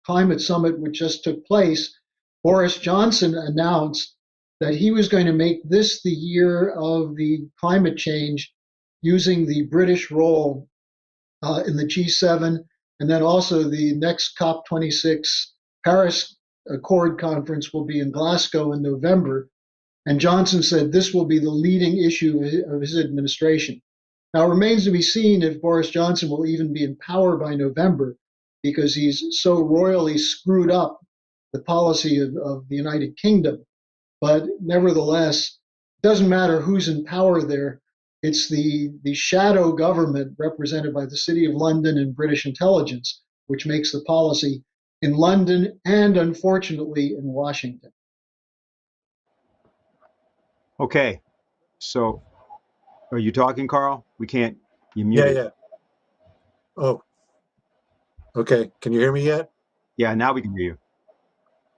Speaker 3: climate summit, which just took place, Boris Johnson announced that he was going to make this the year of the climate change using the British role in the G7, and then also the next COP26 Paris Accord conference will be in Glasgow in November. And Johnson said this will be the leading issue of his administration. Now, it remains to be seen if Boris Johnson will even be in power by November, because he's so royally screwed up the policy of the United Kingdom. But nevertheless, it doesn't matter who's in power there. It's the shadow government represented by the City of London and British intelligence, which makes the policy in London and, unfortunately, in Washington.
Speaker 1: Okay, so are you talking, Carl? We can't. You muted.
Speaker 4: Yeah. Oh, okay. Can you hear me yet?
Speaker 1: Yeah, now we can hear you.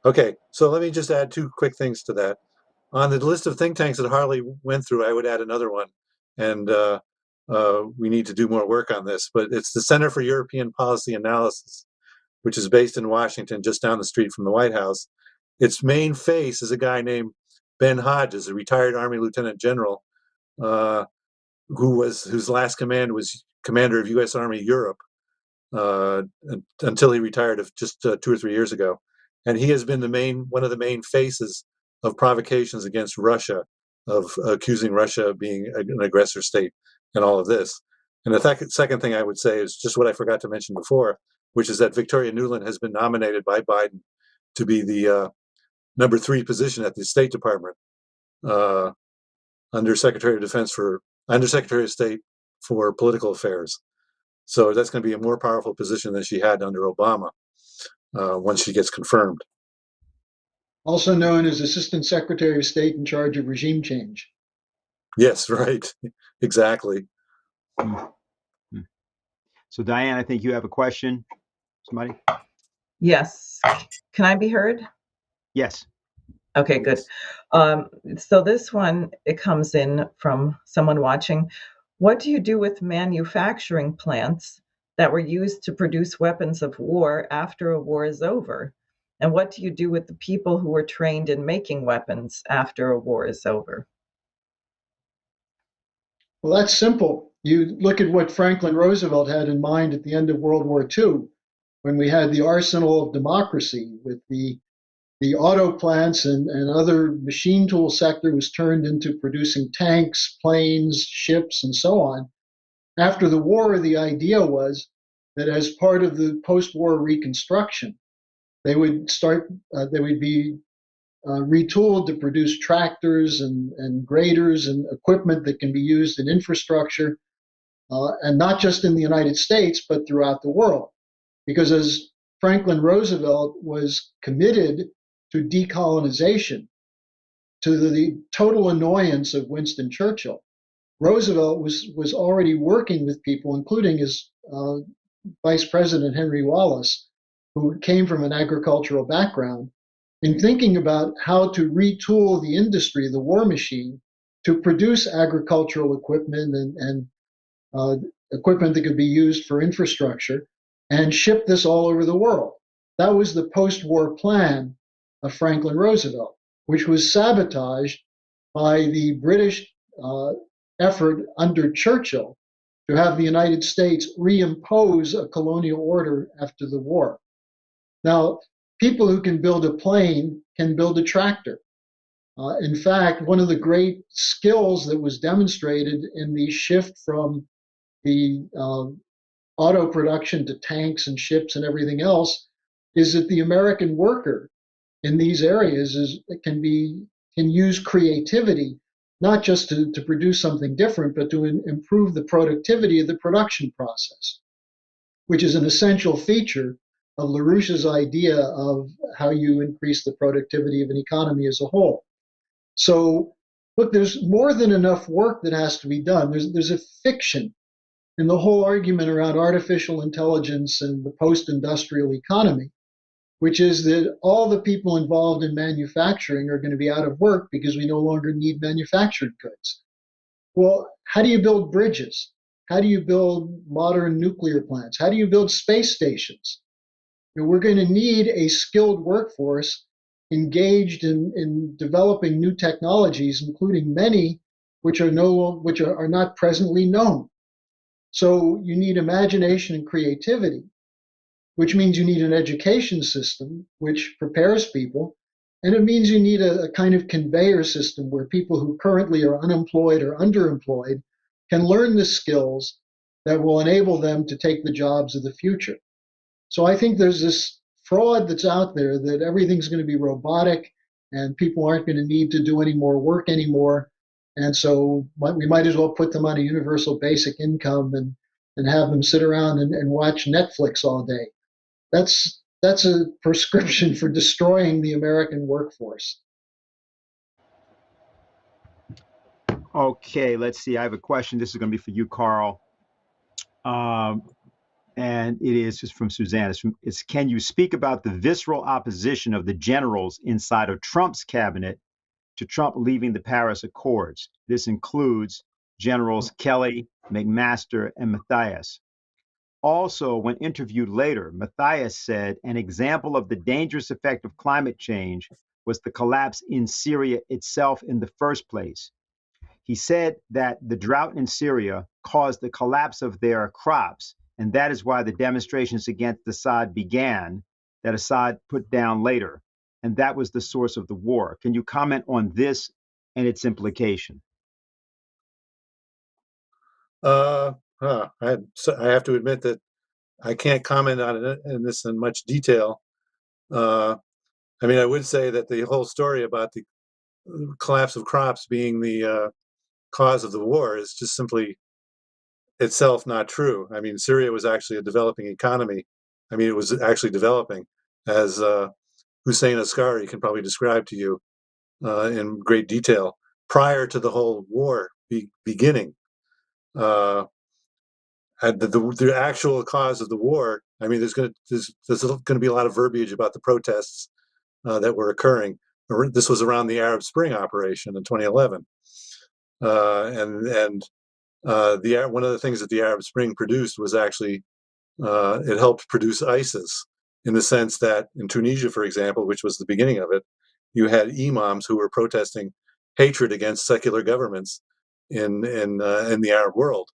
Speaker 4: Okay, so let me just add two quick things to that. On the list of think tanks that Harley went through, I would add another one, and we need to do more work on this, but it's the Center for European Policy Analysis, which is based in Washington, just down the street from the White House. Its main face is a guy named Ben Hodges, a retired Army Lieutenant General, whose last command was commander of U.S. Army Europe until he retired just 2 or 3 years ago. And he has been one of the main faces of provocations against Russia, of accusing Russia of being an aggressor state and all of this. And the second thing I would say is just what I forgot to mention before, which is that Victoria Nuland has been nominated by Biden to be the number 3 position at the State Department, Undersecretary of State for Political Affairs. So that's going to be a more powerful position than she had under Obama once she gets confirmed.
Speaker 3: Also known as Assistant Secretary of State in charge of regime change.
Speaker 4: Yes, right. Exactly.
Speaker 1: Mm-hmm. So Diane, I think you have a question. Somebody?
Speaker 5: Yes. Can I be heard?
Speaker 1: Yes.
Speaker 5: Okay, good. So this one, it comes in from someone watching. What do you do with manufacturing plants that were used to produce weapons of war after a war is over? And what do you do with the people who were trained in making weapons after a war is over?
Speaker 3: Well, that's simple. You look at what Franklin Roosevelt had in mind at the end of World War II, when we had the arsenal of democracy with the auto plants and other machine tool sector was turned into producing tanks, planes, ships, and so on. After the war, the idea was that as part of the post-war reconstruction, they would be retooled to produce tractors and graders and equipment that can be used in infrastructure, and not just in the United States, but throughout the world. Because as Franklin Roosevelt was committed to decolonization, to the total annoyance of Winston Churchill, Roosevelt was already working with people, including his Vice President Henry Wallace, who came from an agricultural background, in thinking about how to retool the industry, the war machine, to produce agricultural equipment and uh, equipment that could be used for infrastructure and ship this all over the world. That was the post war plan of Franklin Roosevelt, which was sabotaged by the British uh, effort under Churchill to have the United States reimpose a colonial order after the war. Now, people who can build a plane can build a tractor. In fact, one of the great skills that was demonstrated in the shift from the auto production to tanks and ships and everything else is that the American worker in these areas can use creativity not just to produce something different, but to improve the productivity of the production process, which is an essential feature of LaRouche's idea of how you increase the productivity of an economy as a whole. So, look, there's more than enough work that has to be done. There's a fiction in the whole argument around artificial intelligence and the post-industrial economy, which is that all the people involved in manufacturing are going to be out of work because we no longer need manufactured goods. Well, how do you build bridges? How do you build modern nuclear plants? How do you build space stations? We're going to need a skilled workforce engaged in developing new technologies, including many which are not presently known. So you need imagination and creativity, which means you need an education system which prepares people. And it means you need a kind of conveyor system where people who currently are unemployed or underemployed can learn the skills that will enable them to take the jobs of the future. So I think there's this fraud that's out there that everything's going to be robotic and people aren't going to need to do any more work anymore. And so we might as well put them on a universal basic income and have them sit around and watch Netflix all day. That's a prescription for destroying the American workforce.
Speaker 1: Okay, let's see. I have a question. This is going to be for you, Carl. Um, and it is just from Suzanne. It's can you speak about the visceral opposition of the generals inside of Trump's cabinet to Trump leaving the Paris Accords? This includes Generals Kelly, McMaster, and Mathias. Also, when interviewed later, Mathias said an example of the dangerous effect of climate change was the collapse in Syria itself in the first place. He said that the drought in Syria caused the collapse of their crops, and that is why the demonstrations against Assad began, that Assad put down later, and that was the source of the war. Can you comment on this and its implication?
Speaker 4: I have to admit that I can't comment on it in this in much detail. I mean, I would say that the whole story about the collapse of crops being the cause of the war is just simply itself not true. I mean, Syria was actually a developing economy. I mean, it was actually developing, as Hussein Askari can probably describe to you in great detail prior to the whole war beginning. And the actual cause of the war, I mean, there's going to be a lot of verbiage about the protests that were occurring. This was around the Arab Spring operation in 2011, and one of the things that the Arab Spring produced was actually it helped produce ISIS, in the sense that in Tunisia, for example, which was the beginning of it, you had imams who were protesting hatred against secular governments in the Arab world.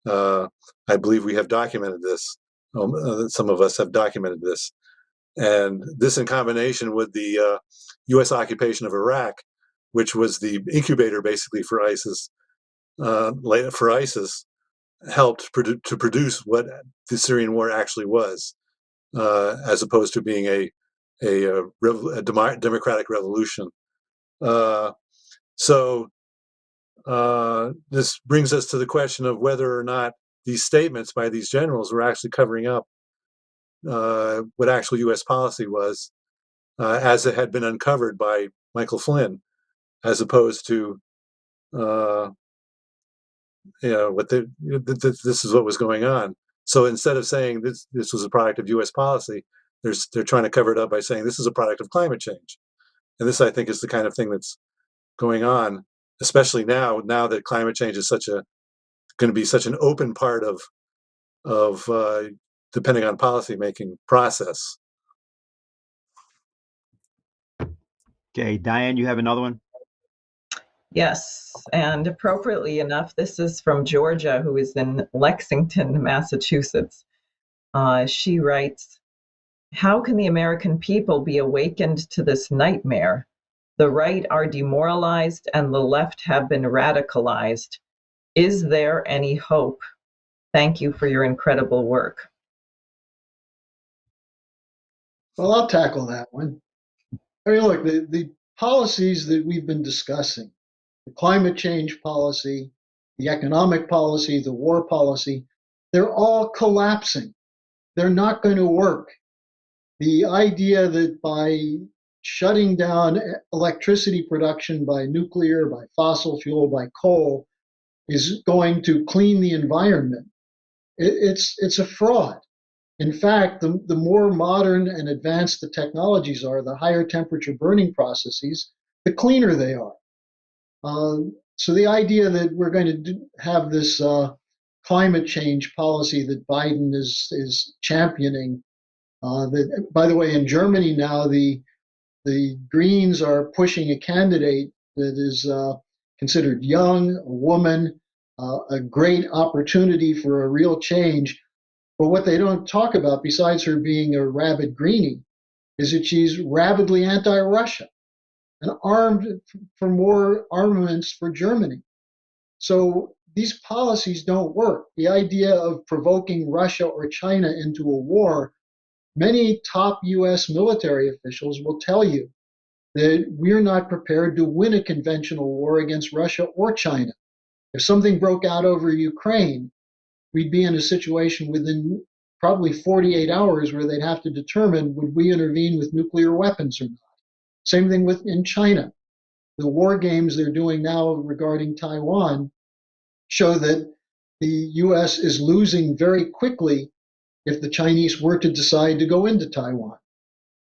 Speaker 4: I believe we have documented this. Some of us have documented this. And this, in combination with the U.S. occupation of Iraq, which was the incubator basically for ISIS, helped to produce what the Syrian war actually was, as opposed to being a democratic revolution. So this brings us to the question of whether or not these statements by these generals were actually covering up what actual U.S. policy was, as it had been uncovered by Michael Flynn, as opposed to this is what was going on. So instead of saying this was a product of U.S. policy, they're trying to cover it up by saying this is a product of climate change. And this, I think, is the kind of thing that's going on, especially now that climate change is going to be such an open part of the Pentagon policymaking process.
Speaker 1: Okay, Diane, you have another one?
Speaker 5: Yes, and appropriately enough, this is from Georgia, who is in Lexington, Massachusetts. She writes, "How can the American people be awakened to this nightmare? The right are demoralized and the left have been radicalized. Is there any hope? Thank you for your incredible work."
Speaker 3: Well, I'll tackle that one. I mean, look, the policies that we've been discussing, the climate change policy, the economic policy, the war policy, they're all collapsing. They're not going to work. The idea that by shutting down electricity production by nuclear, by fossil fuel, by coal, is going to clean the environment, it's a fraud. In fact, the more modern and advanced the technologies are, the higher temperature burning processes, the cleaner they are. So the idea that we're going to have this climate change policy that Biden is championing, that, by the way, in Germany now, the Greens are pushing a candidate that is considered young, a woman, a great opportunity for a real change. But what they don't talk about, besides her being a rabid greenie, is that she's rabidly anti-Russia and armed for more armaments for Germany. So these policies don't work. The idea of provoking Russia or China into a war, many top US military officials will tell you that we're not prepared to win a conventional war against Russia or China. If something broke out over Ukraine, we'd be in a situation within probably 48 hours where they'd have to determine, would we intervene with nuclear weapons or not? Same thing in China. The war games they're doing now regarding Taiwan show that the US is losing very quickly if the Chinese were to decide to go into Taiwan.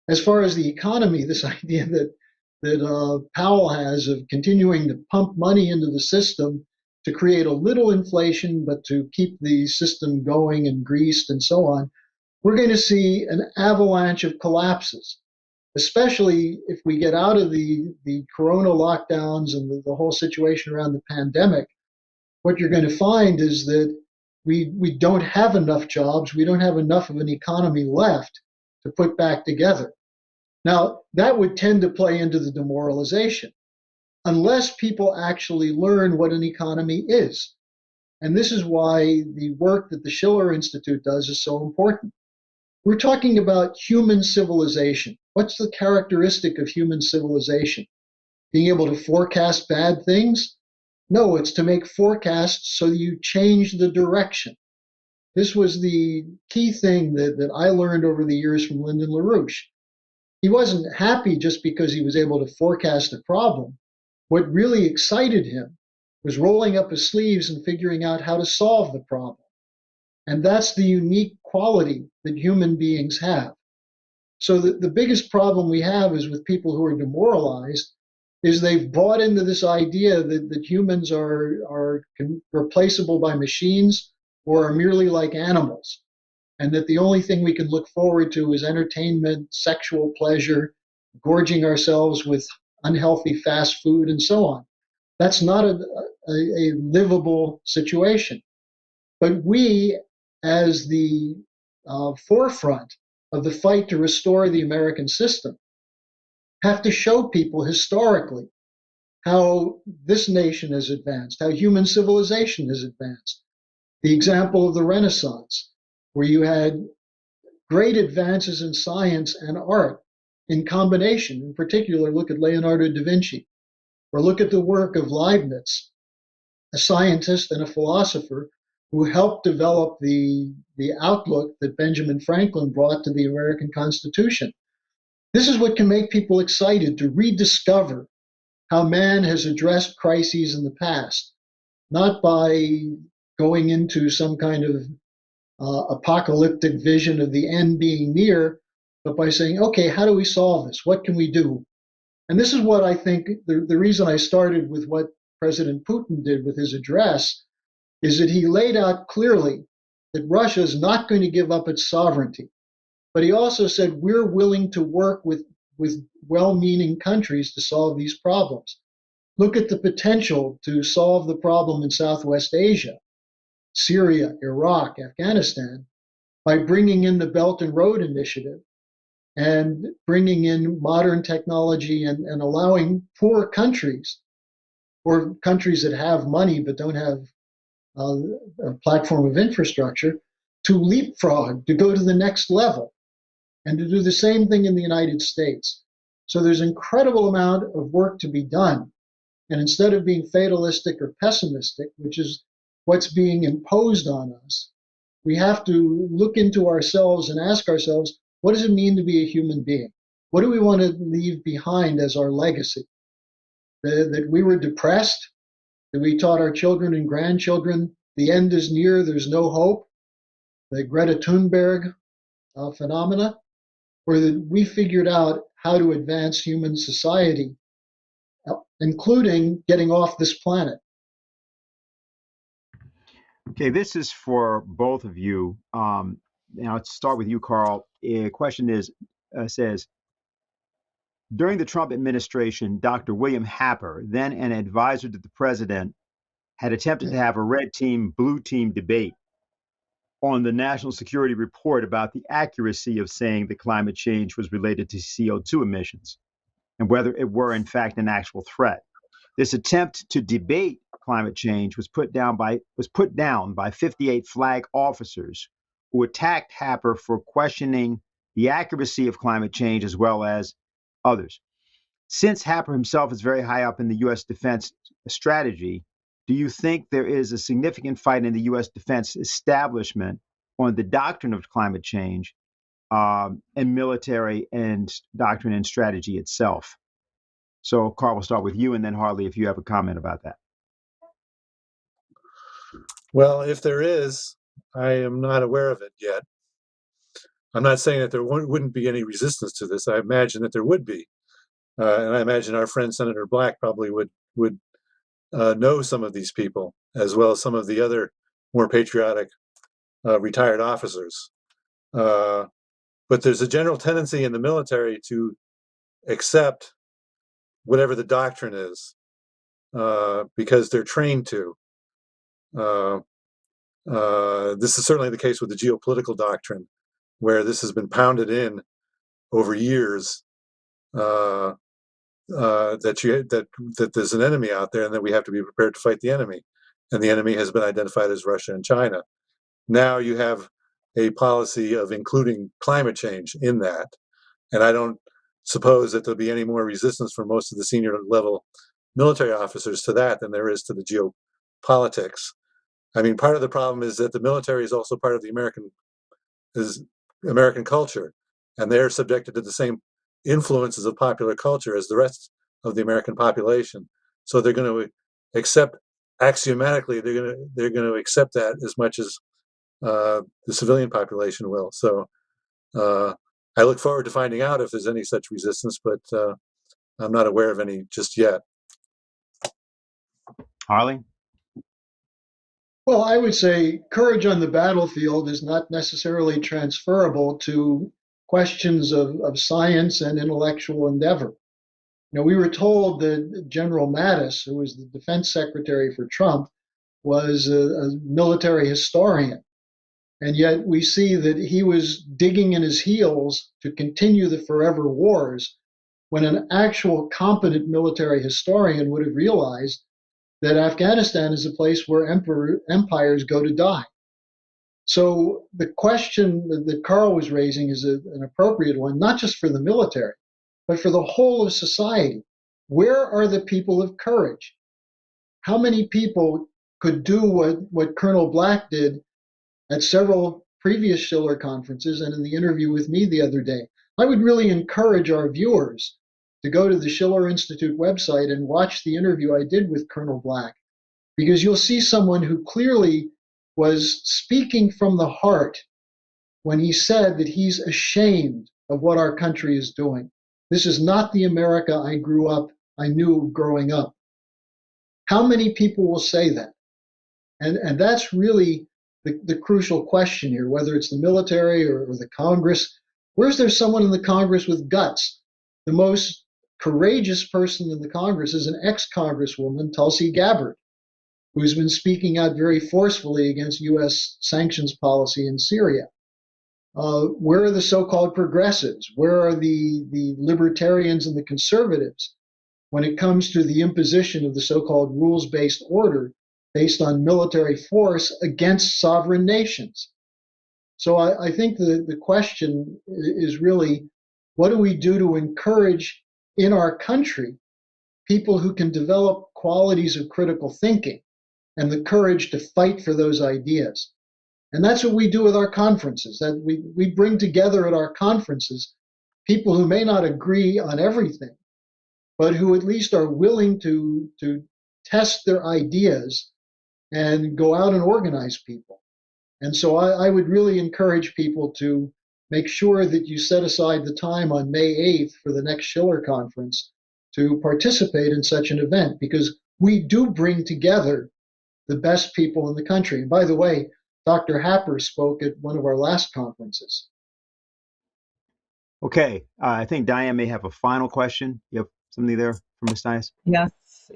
Speaker 3: As far as the economy, this idea that Powell has of continuing to pump money into the system to create a little inflation, but to keep the system going and greased and so on, we're going to see an avalanche of collapses, especially if we get out of the corona lockdowns and the whole situation around the pandemic. What you're going to find is that we don't have enough jobs, we don't have enough of an economy left to put back together. Now, that would tend to play into the demoralization, unless people actually learn what an economy is. And this is why the work that the Schiller Institute does is so important. We're talking about human civilization. What's the characteristic of human civilization? Being able to forecast bad things? No, it's to make forecasts so you change the direction. This was the key thing that I learned over the years from Lyndon LaRouche. He wasn't happy just because he was able to forecast a problem. What really excited him was rolling up his sleeves and figuring out how to solve the problem. And that's the unique quality that human beings have. So the biggest problem we have is with people who are demoralized is they've bought into this idea that humans are replaceable by machines or are merely like animals, and that the only thing we can look forward to is entertainment, sexual pleasure, gorging ourselves with unhealthy fast food, and so on. That's not a livable situation. But we, as the forefront of the fight to restore the American system, have to show people historically how this nation has advanced, how human civilization has advanced. The example of the Renaissance, where you had great advances in science and art in combination. In particular, look at Leonardo da Vinci, or look at the work of Leibniz, a scientist and a philosopher who helped develop the outlook that Benjamin Franklin brought to the American Constitution. This is what can make people excited to rediscover how man has addressed crises in the past, not by going into some kind of apocalyptic vision of the end being near, but by saying, okay, how do we solve this? What can we do? And this is what I think the reason I started with what President Putin did with his address is that he laid out clearly that Russia is not going to give up its sovereignty. But he also said, we're willing to work with well-meaning countries to solve these problems. Look at the potential to solve the problem in Southwest Asia, Syria, Iraq, Afghanistan, by bringing in the Belt and Road Initiative and bringing in modern technology and allowing poor countries, or countries that have money but don't have a platform of infrastructure, to leapfrog, to go to the next level, and to do the same thing in the United States. So there's an incredible amount of work to be done. And instead of being fatalistic or pessimistic, which is what's being imposed on us, we have to look into ourselves and ask ourselves, what does it mean to be a human being? What do we want to leave behind as our legacy? That we were depressed, that we taught our children and grandchildren the end is near, there's no hope, the Greta Thunberg phenomena, or that we figured out how to advance human society, including getting off this planet.
Speaker 1: Okay, this is for both of you. Now, let's start with you, Carl. A question says, during the Trump administration, Dr. William Happer, then an advisor to the president, had attempted to have a red team, blue team debate on the National Security Report about the accuracy of saying that climate change was related to CO2 emissions and whether it were, in fact, an actual threat. This attempt to debate climate change was put down by 58 flag officers who attacked Happer for questioning the accuracy of climate change as well as others. Since Happer himself is very high up in the U.S. defense strategy, do you think there is a significant fight in the U.S. defense establishment on the doctrine of climate change and military and doctrine and strategy itself? So, Carl, we'll start with you, and then Harley, if you have a comment about that.
Speaker 4: Well, if there is, I am not aware of it yet. I'm not saying that there wouldn't be any resistance to this. I imagine that there would be. And I imagine our friend Senator Black probably would know some of these people, as well as some of the other more patriotic retired officers. But there's a general tendency in the military to accept whatever the doctrine is, because they're trained to. This is certainly the case with the geopolitical doctrine, where this has been pounded in over years, that there's an enemy out there and that we have to be prepared to fight the enemy. And the enemy has been identified as Russia and China. Now you have a policy of including climate change in that. And I don't suppose that there'll be any more resistance from most of the senior level military officers to that than there is to the geopolitics. I mean, part of the problem is that the military is also part of the American culture, and they're subjected to the same influences of popular culture as the rest of the American population. So they're going to accept axiomatically they're gonna accept that as much as the civilian population will. So I look forward to finding out if there's any such resistance, but I'm not aware of any just yet.
Speaker 1: Harley?
Speaker 3: Well, I would say courage on the battlefield is not necessarily transferable to questions of science and intellectual endeavor. We were told that General Mattis, who was the defense secretary for Trump, was a military historian. And yet we see that he was digging in his heels to continue the forever wars when an actual competent military historian would have realized that Afghanistan is a place where empires go to die. So the question that Carl was raising is an appropriate one, not just for the military, but for the whole of society. Where are the people of courage? How many people could do what Colonel Black did at several previous Schiller conferences and in the interview with me the other day? I would really encourage our viewers to go to the Schiller Institute website and watch the interview I did with Colonel Black, because you'll see someone who clearly was speaking from the heart when he said that he's ashamed of what our country is doing. This is not the America I knew growing up. How many people will say that? And that's really the crucial question here, whether it's the military or the Congress. Where's there someone in the Congress with guts? The most courageous person in the Congress is an ex-Congresswoman, Tulsi Gabbard, who's been speaking out very forcefully against U.S. sanctions policy in Syria. Where are the so-called progressives? Where are the libertarians and the conservatives when it comes to the imposition of the so-called rules-based order based on military force against sovereign nations? So I think the question is really, what do we do to encourage in our country people who can develop qualities of critical thinking and the courage to fight for those ideas? And that's what we do with our conferences, that we bring together at our conferences people who may not agree on everything, but who at least are willing to test their ideas and go out and organize people. And so I would really encourage people to make sure that you set aside the time on May 8th for the next Schiller conference to participate in such an event, because we do bring together the best people in the country. And by the way, Dr. Happer spoke at one of our last conferences.
Speaker 1: Okay, I think Diane may have a final question. You have something there from Ms. Dias?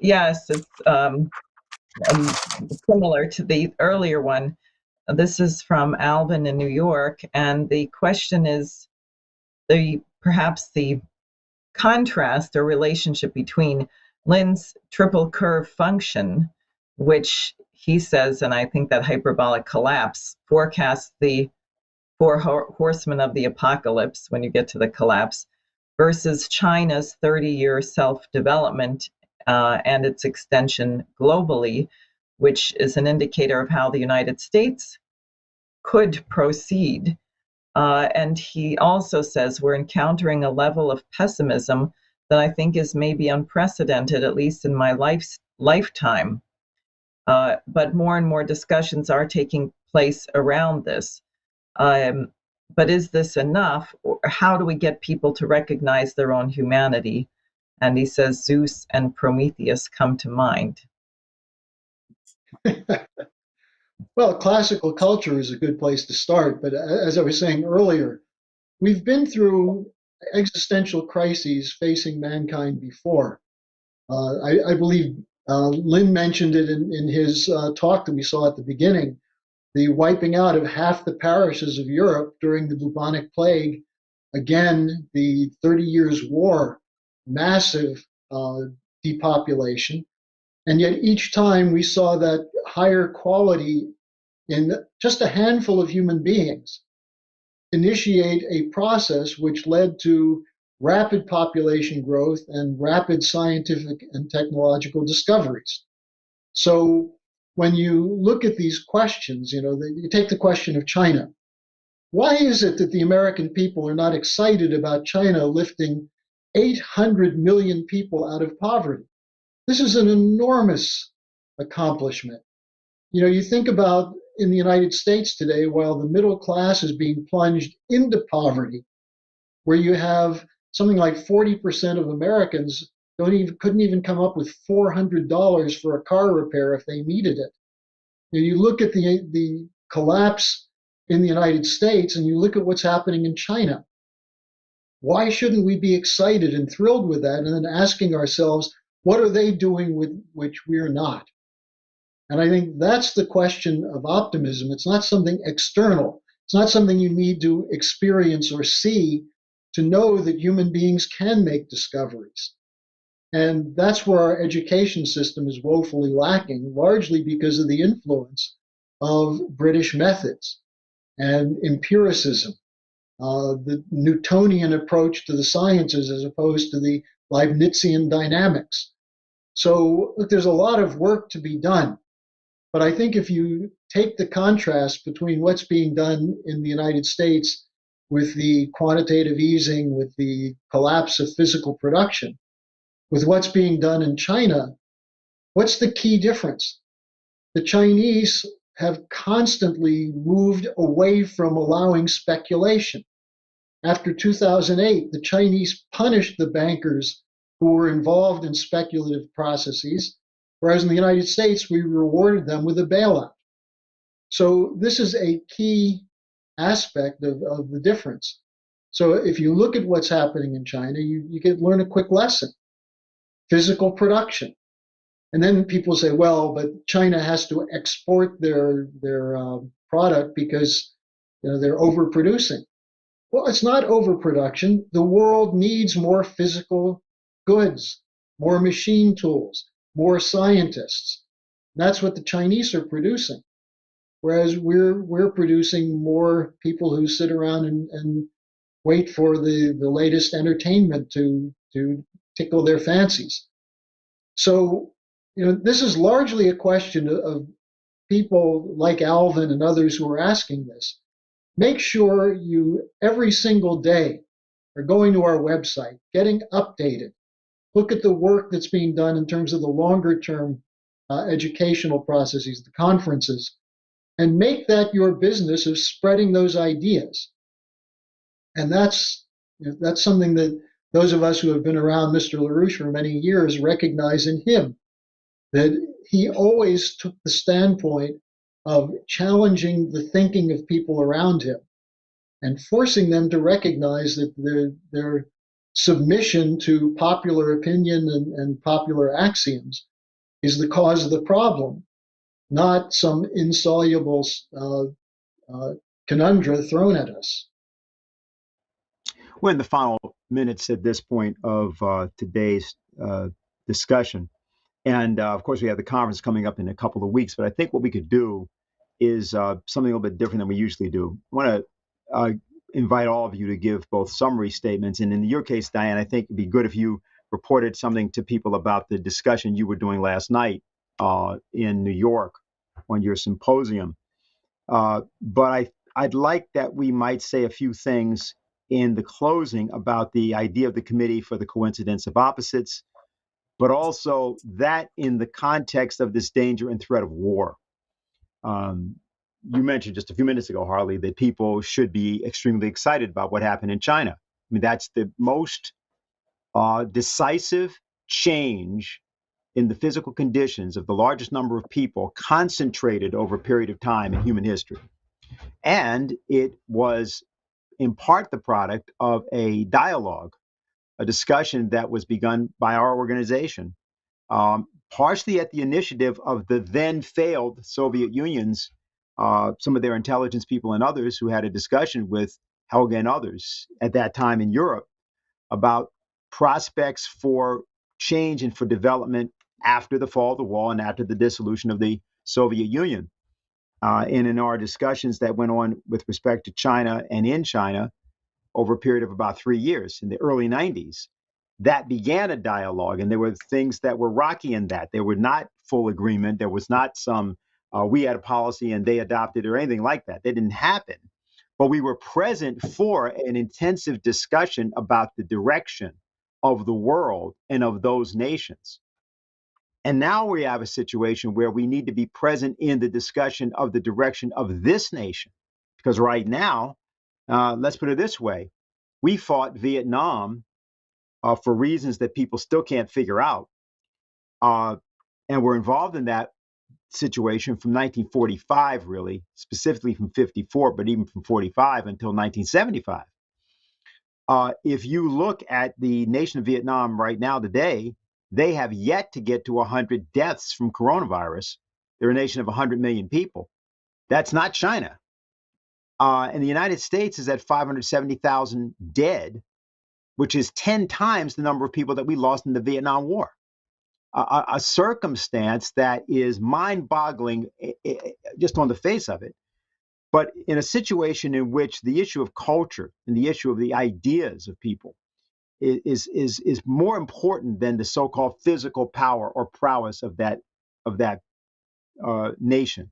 Speaker 5: Yes, it's similar to the earlier one. This is from Alvin in New York, and the question is perhaps the contrast or relationship between Lind's triple curve function, which he says, and I think that hyperbolic collapse forecasts the four horsemen of the apocalypse when you get to the collapse, versus China's 30-year self-development and its extension globally, which is an indicator of how the United States could proceed. And he also says we're encountering a level of pessimism that I think is maybe unprecedented, at least in my lifetime. But more and more discussions are taking place around this. But is this enough? Or how do we get people to recognize their own humanity? And he says Zeus and Prometheus come to mind.
Speaker 3: Well, classical culture is a good place to start. But as I was saying earlier, we've been through existential crises facing mankind before. I believe Lynn mentioned it in his talk that we saw at the beginning, the wiping out of half the parishes of Europe during the bubonic plague. Again, the 30 Years' War, massive depopulation. And yet each time we saw that higher quality in just a handful of human beings initiate a process which led to rapid population growth and rapid scientific and technological discoveries. So when you look at these questions, you take the question of China. Why is it that the American people are not excited about China lifting 800 million people out of poverty? This is an enormous accomplishment. You think about in the United States today, while the middle class is being plunged into poverty, where you have something like 40% of Americans couldn't even come up with $400 for a car repair if they needed it. You look at the collapse in the United States and you look at what's happening in China. Why shouldn't we be excited and thrilled with that and then asking ourselves, what are they doing with which we're not? And I think that's the question of optimism. It's not something external. It's not something you need to experience or see to know that human beings can make discoveries. And that's where our education system is woefully lacking, largely because of the influence of British methods and empiricism, the Newtonian approach to the sciences as opposed to the Leibnizian dynamics. So look, there's a lot of work to be done. But I think if you take the contrast between what's being done in the United States with the quantitative easing, with the collapse of physical production, with what's being done in China, what's the key difference? The Chinese have constantly moved away from allowing speculation. After 2008, the Chinese punished the bankers who were involved in speculative processes, whereas in the United States, we rewarded them with a bailout. So this is a key aspect of the difference. So if you look at what's happening in China, you can learn a quick lesson. Physical production. And then people say, well, but China has to export their product because they're overproducing. Well, it's not overproduction. The world needs more physical goods, more machine tools, more scientists. That's what the Chinese are producing. Whereas we're producing more people who sit around and wait for the latest entertainment to tickle their fancies. So, this is largely a question of people like Alvin and others who are asking this. Make sure you, every single day, are going to our website, getting updated. Look at the work that's being done in terms of the longer term educational processes, the conferences, and make that your business of spreading those ideas. And that's something that those of us who have been around Mr. LaRouche for many years recognize in him, that he always took the standpoint of challenging the thinking of people around him and forcing them to recognize that their submission to popular opinion and popular axioms is the cause of the problem, not some insoluble conundrum thrown at us.
Speaker 1: We're in the final minutes at this point of today's discussion. And of course, we have the conference coming up in a couple of weeks. But I think what we could do is something a little bit different than we usually do. I want to invite all of you to give both summary statements. And in your case, Diane, I think it'd be good if you reported something to people about the discussion you were doing last night in New York on your symposium. But I'd like that we might say a few things in the closing about the idea of the Committee for the Coincidence of Opposites, but also that in the context of this danger and threat of war. You mentioned just a few minutes ago, Harley, that people should be extremely excited about what happened in China. I mean, that's the most decisive change in the physical conditions of the largest number of people concentrated over a period of time in human history. And it was in part the product of a dialogue, a discussion that was begun by our organization, partially at the initiative of the then failed Soviet Union's, some of their intelligence people and others who had a discussion with Helga and others at that time in Europe about prospects for change and for development after the fall of the wall and after the dissolution of the Soviet Union. And in our discussions that went on with respect to China and in China over a period of about 3 years in the early 90s, that began a dialogue. And there were things that were rocky in that. There were not full agreement. There was not some, we had a policy and they adopted or anything like that. That didn't happen. But we were present for an intensive discussion about the direction of the world and of those nations. And now we have a situation where we need to be present in the discussion of the direction of this nation. Because right now, let's put it this way, we fought Vietnam for reasons that people still can't figure out. And we're involved in that situation from 1945, really, specifically from 54, but even from 45 until 1975. If you look at the nation of Vietnam right now today, they have yet to get to 100 deaths from coronavirus. They're a nation of 100 million people. That's not China. And the United States is at 570,000 dead, which is 10 times the number of people that we lost in the Vietnam War. A circumstance that is mind-boggling just on the face of it. But in a situation in which the issue of culture and the issue of the ideas of people is more important than the so-called physical power or prowess of that nation.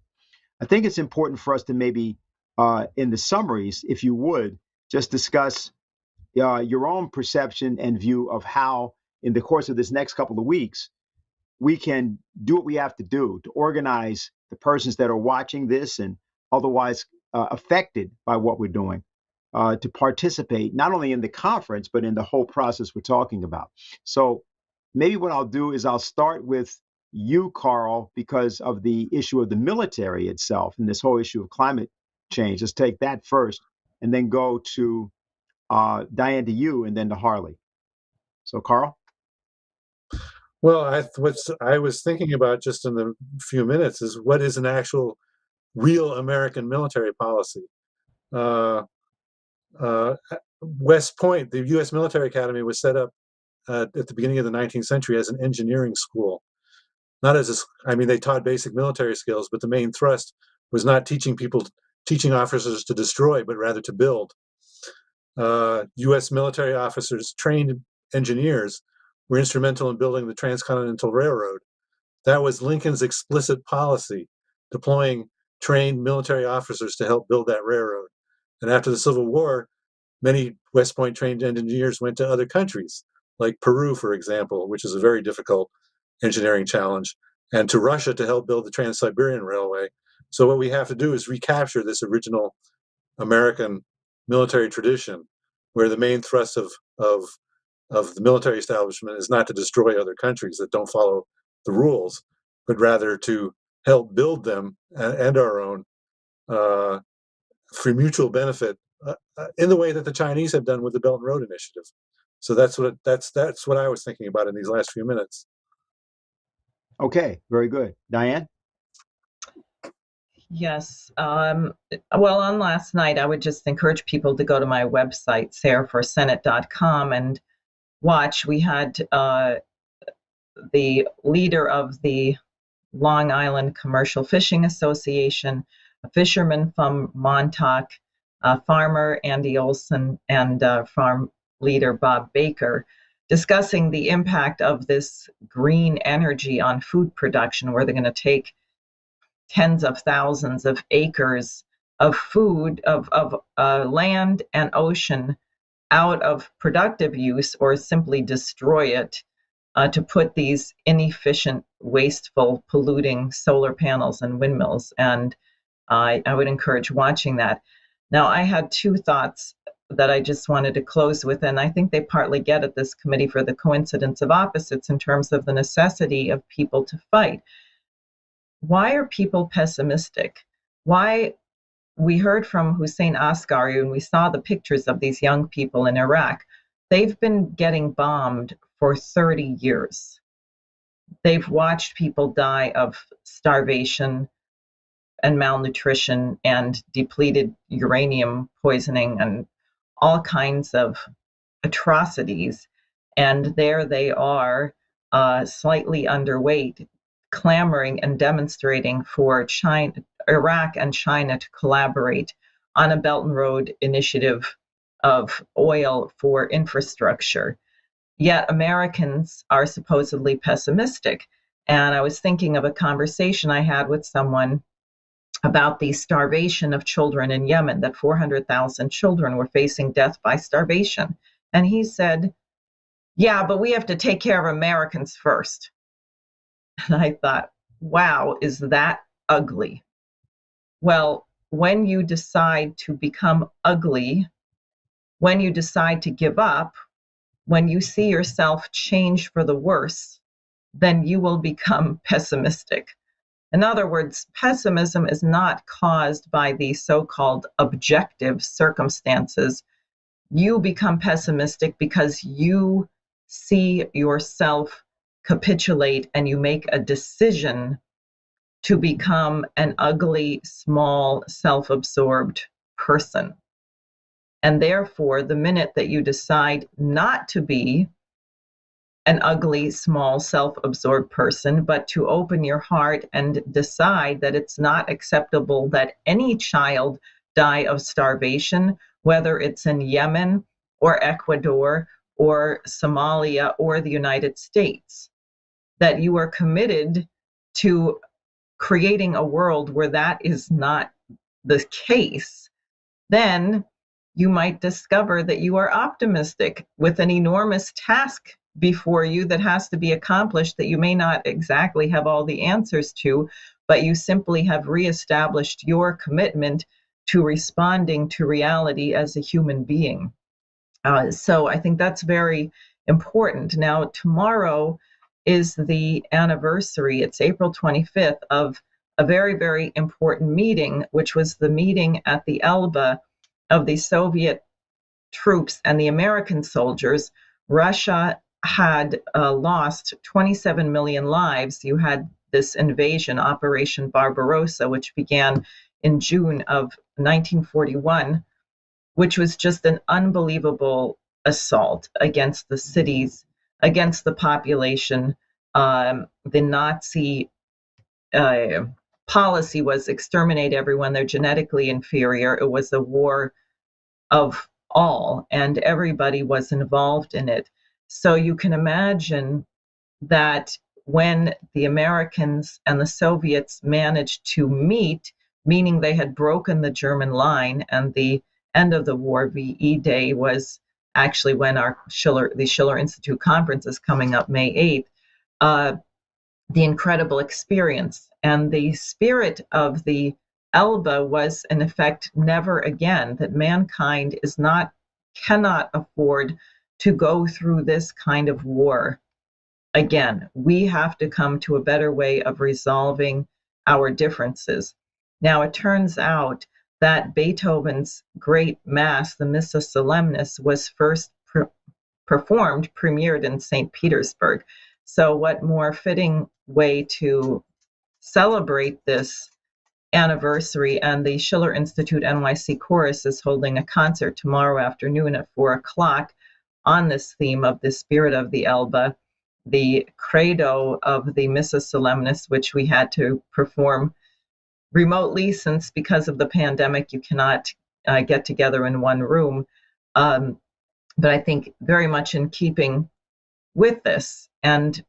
Speaker 1: I think it's important for us to maybe in the summaries, if you would, just discuss your own perception and view of how, in the course of this next couple of weeks, we can do what we have to do to organize the persons that are watching this and otherwise affected by what we're doing to participate not only in the conference, but in the whole process we're talking about. So maybe what I'll do is I'll start with you, Carl, because of the issue of the military itself and this whole issue of climate change. Let's take that first and then go to Diane, to you, and then to Harley. So, Carl?
Speaker 4: Well, what I was thinking about just in the few minutes is what is an actual real American military policy. West Point, the U.S. Military Academy, was set up at the beginning of the 19th century as an engineering school. Not as they taught basic military skills, but the main thrust was not teaching officers to destroy, but rather to build. U.S. military officers, trained engineers, were instrumental in building the Transcontinental Railroad. That was Lincoln's explicit policy, deploying trained military officers to help build that railroad. And after the Civil War, many West Point trained engineers went to other countries, like Peru, for example, which is a very difficult engineering challenge, and to Russia to help build the Trans-Siberian Railway. So what we have to do is recapture this original American military tradition, where the main thrust of the military establishment is not to destroy other countries that don't follow the rules, but rather to help build them and our own for mutual benefit in the way that the Chinese have done with the Belt and Road Initiative. So that's what I was thinking about in these last few minutes.
Speaker 1: Okay, very good. Diane?
Speaker 5: Yes. Well, on last night, I would just encourage people to go to my website, sarahforsenate.com, and watch. We had the leader of the Long Island Commercial Fishing Association, a fisherman from Montauk, farmer Andy Olson, and farm leader Bob Baker, discussing the impact of this green energy on food production, where they're going to take tens of thousands of acres of food, of land and ocean out of productive use or simply destroy it to put these inefficient, wasteful, polluting solar panels and windmills. And I would encourage watching that. Now, I had two thoughts that I just wanted to close with, and I think they partly get at this Committee for the Coincidence of Opposites in terms of the necessity of people to fight. Why are people pessimistic? Why? We heard from Hussein Askari, and we saw the pictures of these young people in Iraq. They've been getting bombed for 30 years. They've watched people die of starvation and malnutrition and depleted uranium poisoning and all kinds of atrocities. And there they are, slightly underweight, clamoring and demonstrating for Iraq and China to collaborate on a Belt and Road initiative of oil for infrastructure. Yet Americans are supposedly pessimistic. And I was thinking of a conversation I had with someone about the starvation of children in Yemen, that 400,000 children were facing death by starvation. And he said, yeah, but we have to take care of Americans first. And I thought, wow, is that ugly? Well, when you decide to become ugly, when you decide to give up, when you see yourself change for the worse, then you will become pessimistic. In other words, pessimism is not caused by the so-called objective circumstances. You become pessimistic because you see yourself capitulate and you make a decision to become an ugly, small, self-absorbed person. And therefore, the minute that you decide not to be an ugly, small, self-absorbed person, but to open your heart and decide that it's not acceptable that any child die of starvation, whether it's in Yemen or Ecuador or Somalia or the United States, that you are committed to creating a world where that is not the case, then you might discover that you are optimistic with an enormous task before you that has to be accomplished that you may not exactly have all the answers to, but you simply have reestablished your commitment to responding to reality as a human being. So I think that's very important. Now, tomorrow is the anniversary, it's April 25th, of a very, very important meeting, which was the meeting at the Elba of the Soviet troops and the American soldiers. Russia had lost 27 million lives. You had this invasion, Operation Barbarossa, which began in June of 1941, which was just an unbelievable assault against the cities, against the population. The Nazi policy was exterminate everyone, they're genetically inferior. It was a war of all, and everybody was involved in it. So you can imagine that when the Americans and the Soviets managed to meet, meaning they had broken the German line, and the end of the war, VE Day, was actually when the Schiller Institute conference is coming up May 8th, the incredible experience. And the spirit of the Elba was, in effect, never again, that mankind cannot afford to go through this kind of war again. We have to come to a better way of resolving our differences. Now, it turns out that Beethoven's great mass, the Missa Solemnis, was first premiered in St. Petersburg. So what more fitting way to celebrate this anniversary? And the Schiller Institute NYC Chorus is holding a concert tomorrow afternoon at 4:00 on this theme of the spirit of the Elba, the credo of the Missa Solemnis, which we had to perform remotely since, because of the pandemic, you cannot get together in one room. But I think very much in keeping with this, and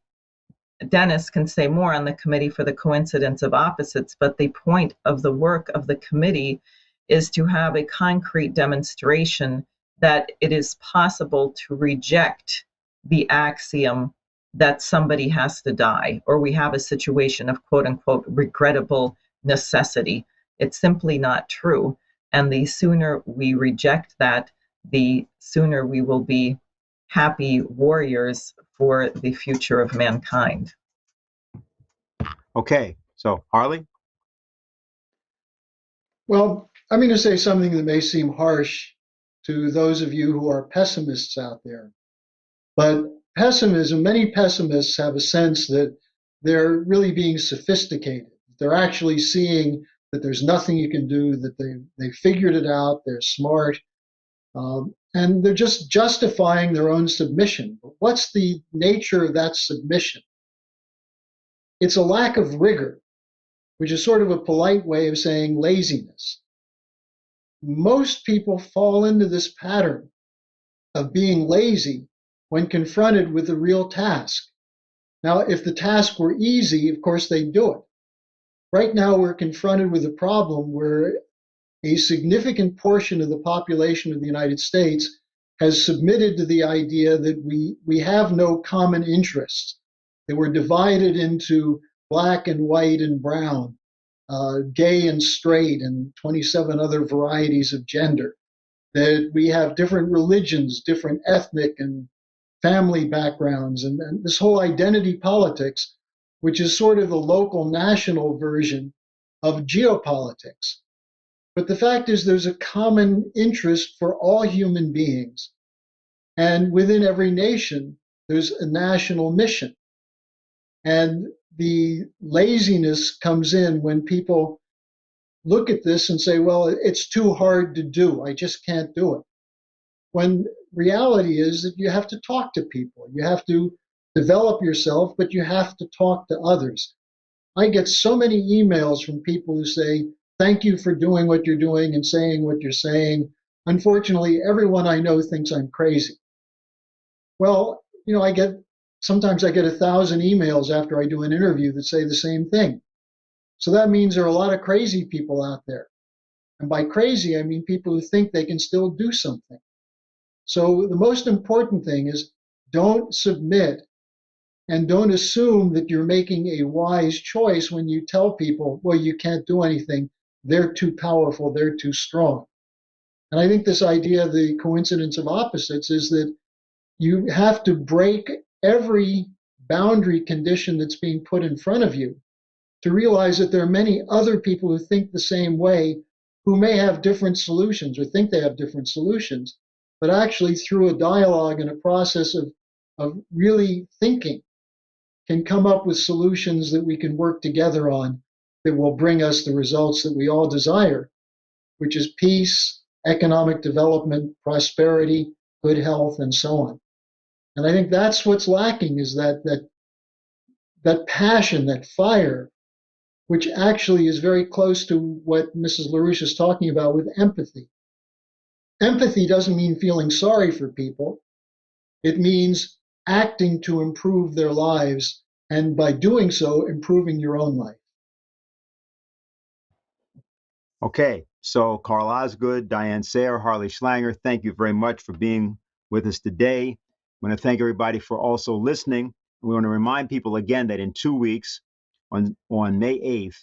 Speaker 5: Dennis can say more on the Committee for the Coincidence of Opposites, but the point of the work of the committee is to have a concrete demonstration that it is possible to reject the axiom that somebody has to die, or we have a situation of quote unquote regrettable necessity. It's simply not true. And the sooner we reject that, the sooner we will be happy warriors for the future of mankind.
Speaker 1: Okay, so Harley?
Speaker 3: Well, I'm going to say something that may seem harsh to those of you who are pessimists out there. But many pessimists have a sense that they're really being sophisticated. They're actually seeing that there's nothing you can do, that they figured it out, they're smart, and they're just justifying their own submission. But what's the nature of that submission? It's a lack of rigor, which is sort of a polite way of saying laziness. Most people fall into this pattern of being lazy when confronted with a real task. Now, if the task were easy, of course they'd do it. Right now, we're confronted with a problem where a significant portion of the population of the United States has submitted to the idea that we have no common interests. They were divided into black and white and brown, gay and straight, and 27 other varieties of gender. That we have different religions, different ethnic and family backgrounds, and this whole identity politics, which is sort of the local national version of geopolitics. But the fact is, there's a common interest for all human beings. And within every nation, there's a national mission. And the laziness comes in when people look at this and say, well, it's too hard to do. I just can't do it. When reality is that you have to talk to people. You have to develop yourself, but you have to talk to others. I get so many emails from people who say, thank you for doing what you're doing and saying what you're saying. Unfortunately, everyone I know thinks I'm crazy. Well, sometimes I get 1,000 emails after I do an interview that say the same thing. So that means there are a lot of crazy people out there. And by crazy, I mean people who think they can still do something. So the most important thing is don't submit and don't assume that you're making a wise choice when you tell people, well, you can't do anything. They're too powerful. They're too strong. And I think this idea of the coincidence of opposites is that you have to break every boundary condition that's being put in front of you to realize that there are many other people who think the same way, who may have different solutions or think they have different solutions, but actually through a dialogue and a process of really thinking can come up with solutions that we can work together on that will bring us the results that we all desire, which is peace, economic development, prosperity, good health, and so on. And I think that's what's lacking, is that passion, that fire, which actually is very close to what Mrs. LaRouche is talking about with empathy. Empathy doesn't mean feeling sorry for people. It means acting to improve their lives, and by doing so, improving your own life.
Speaker 1: Okay, so Carl Osgood, Diane Sayre, Harley Schlanger, thank you very much for being with us today. I want to thank everybody for also listening. We want to remind people again that in 2 weeks, on May 8th,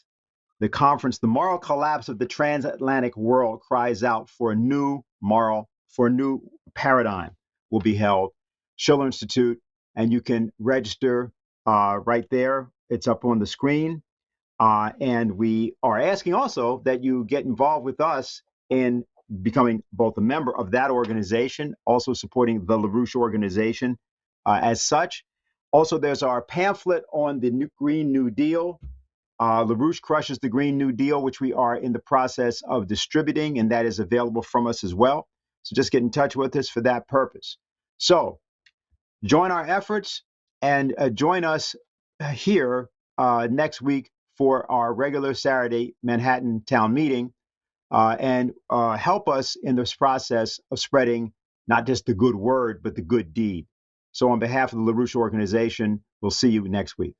Speaker 1: the conference, The Moral Collapse of the Transatlantic World Cries Out for a New Paradigm, will be held, Schiller Institute, and you can register right there. It's up on the screen. And we are asking also that you get involved with us in becoming both a member of that organization, also supporting the LaRouche organization as such. Also, there's our pamphlet on the Green New Deal. LaRouche Crushes the Green New Deal, which we are in the process of distributing, and that is available from us as well. So just get in touch with us for that purpose. So join our efforts and join us here next week for our regular Saturday Manhattan Town Meeting, and help us in this process of spreading not just the good word, but the good deed. So on behalf of the LaRouche organization, we'll see you next week.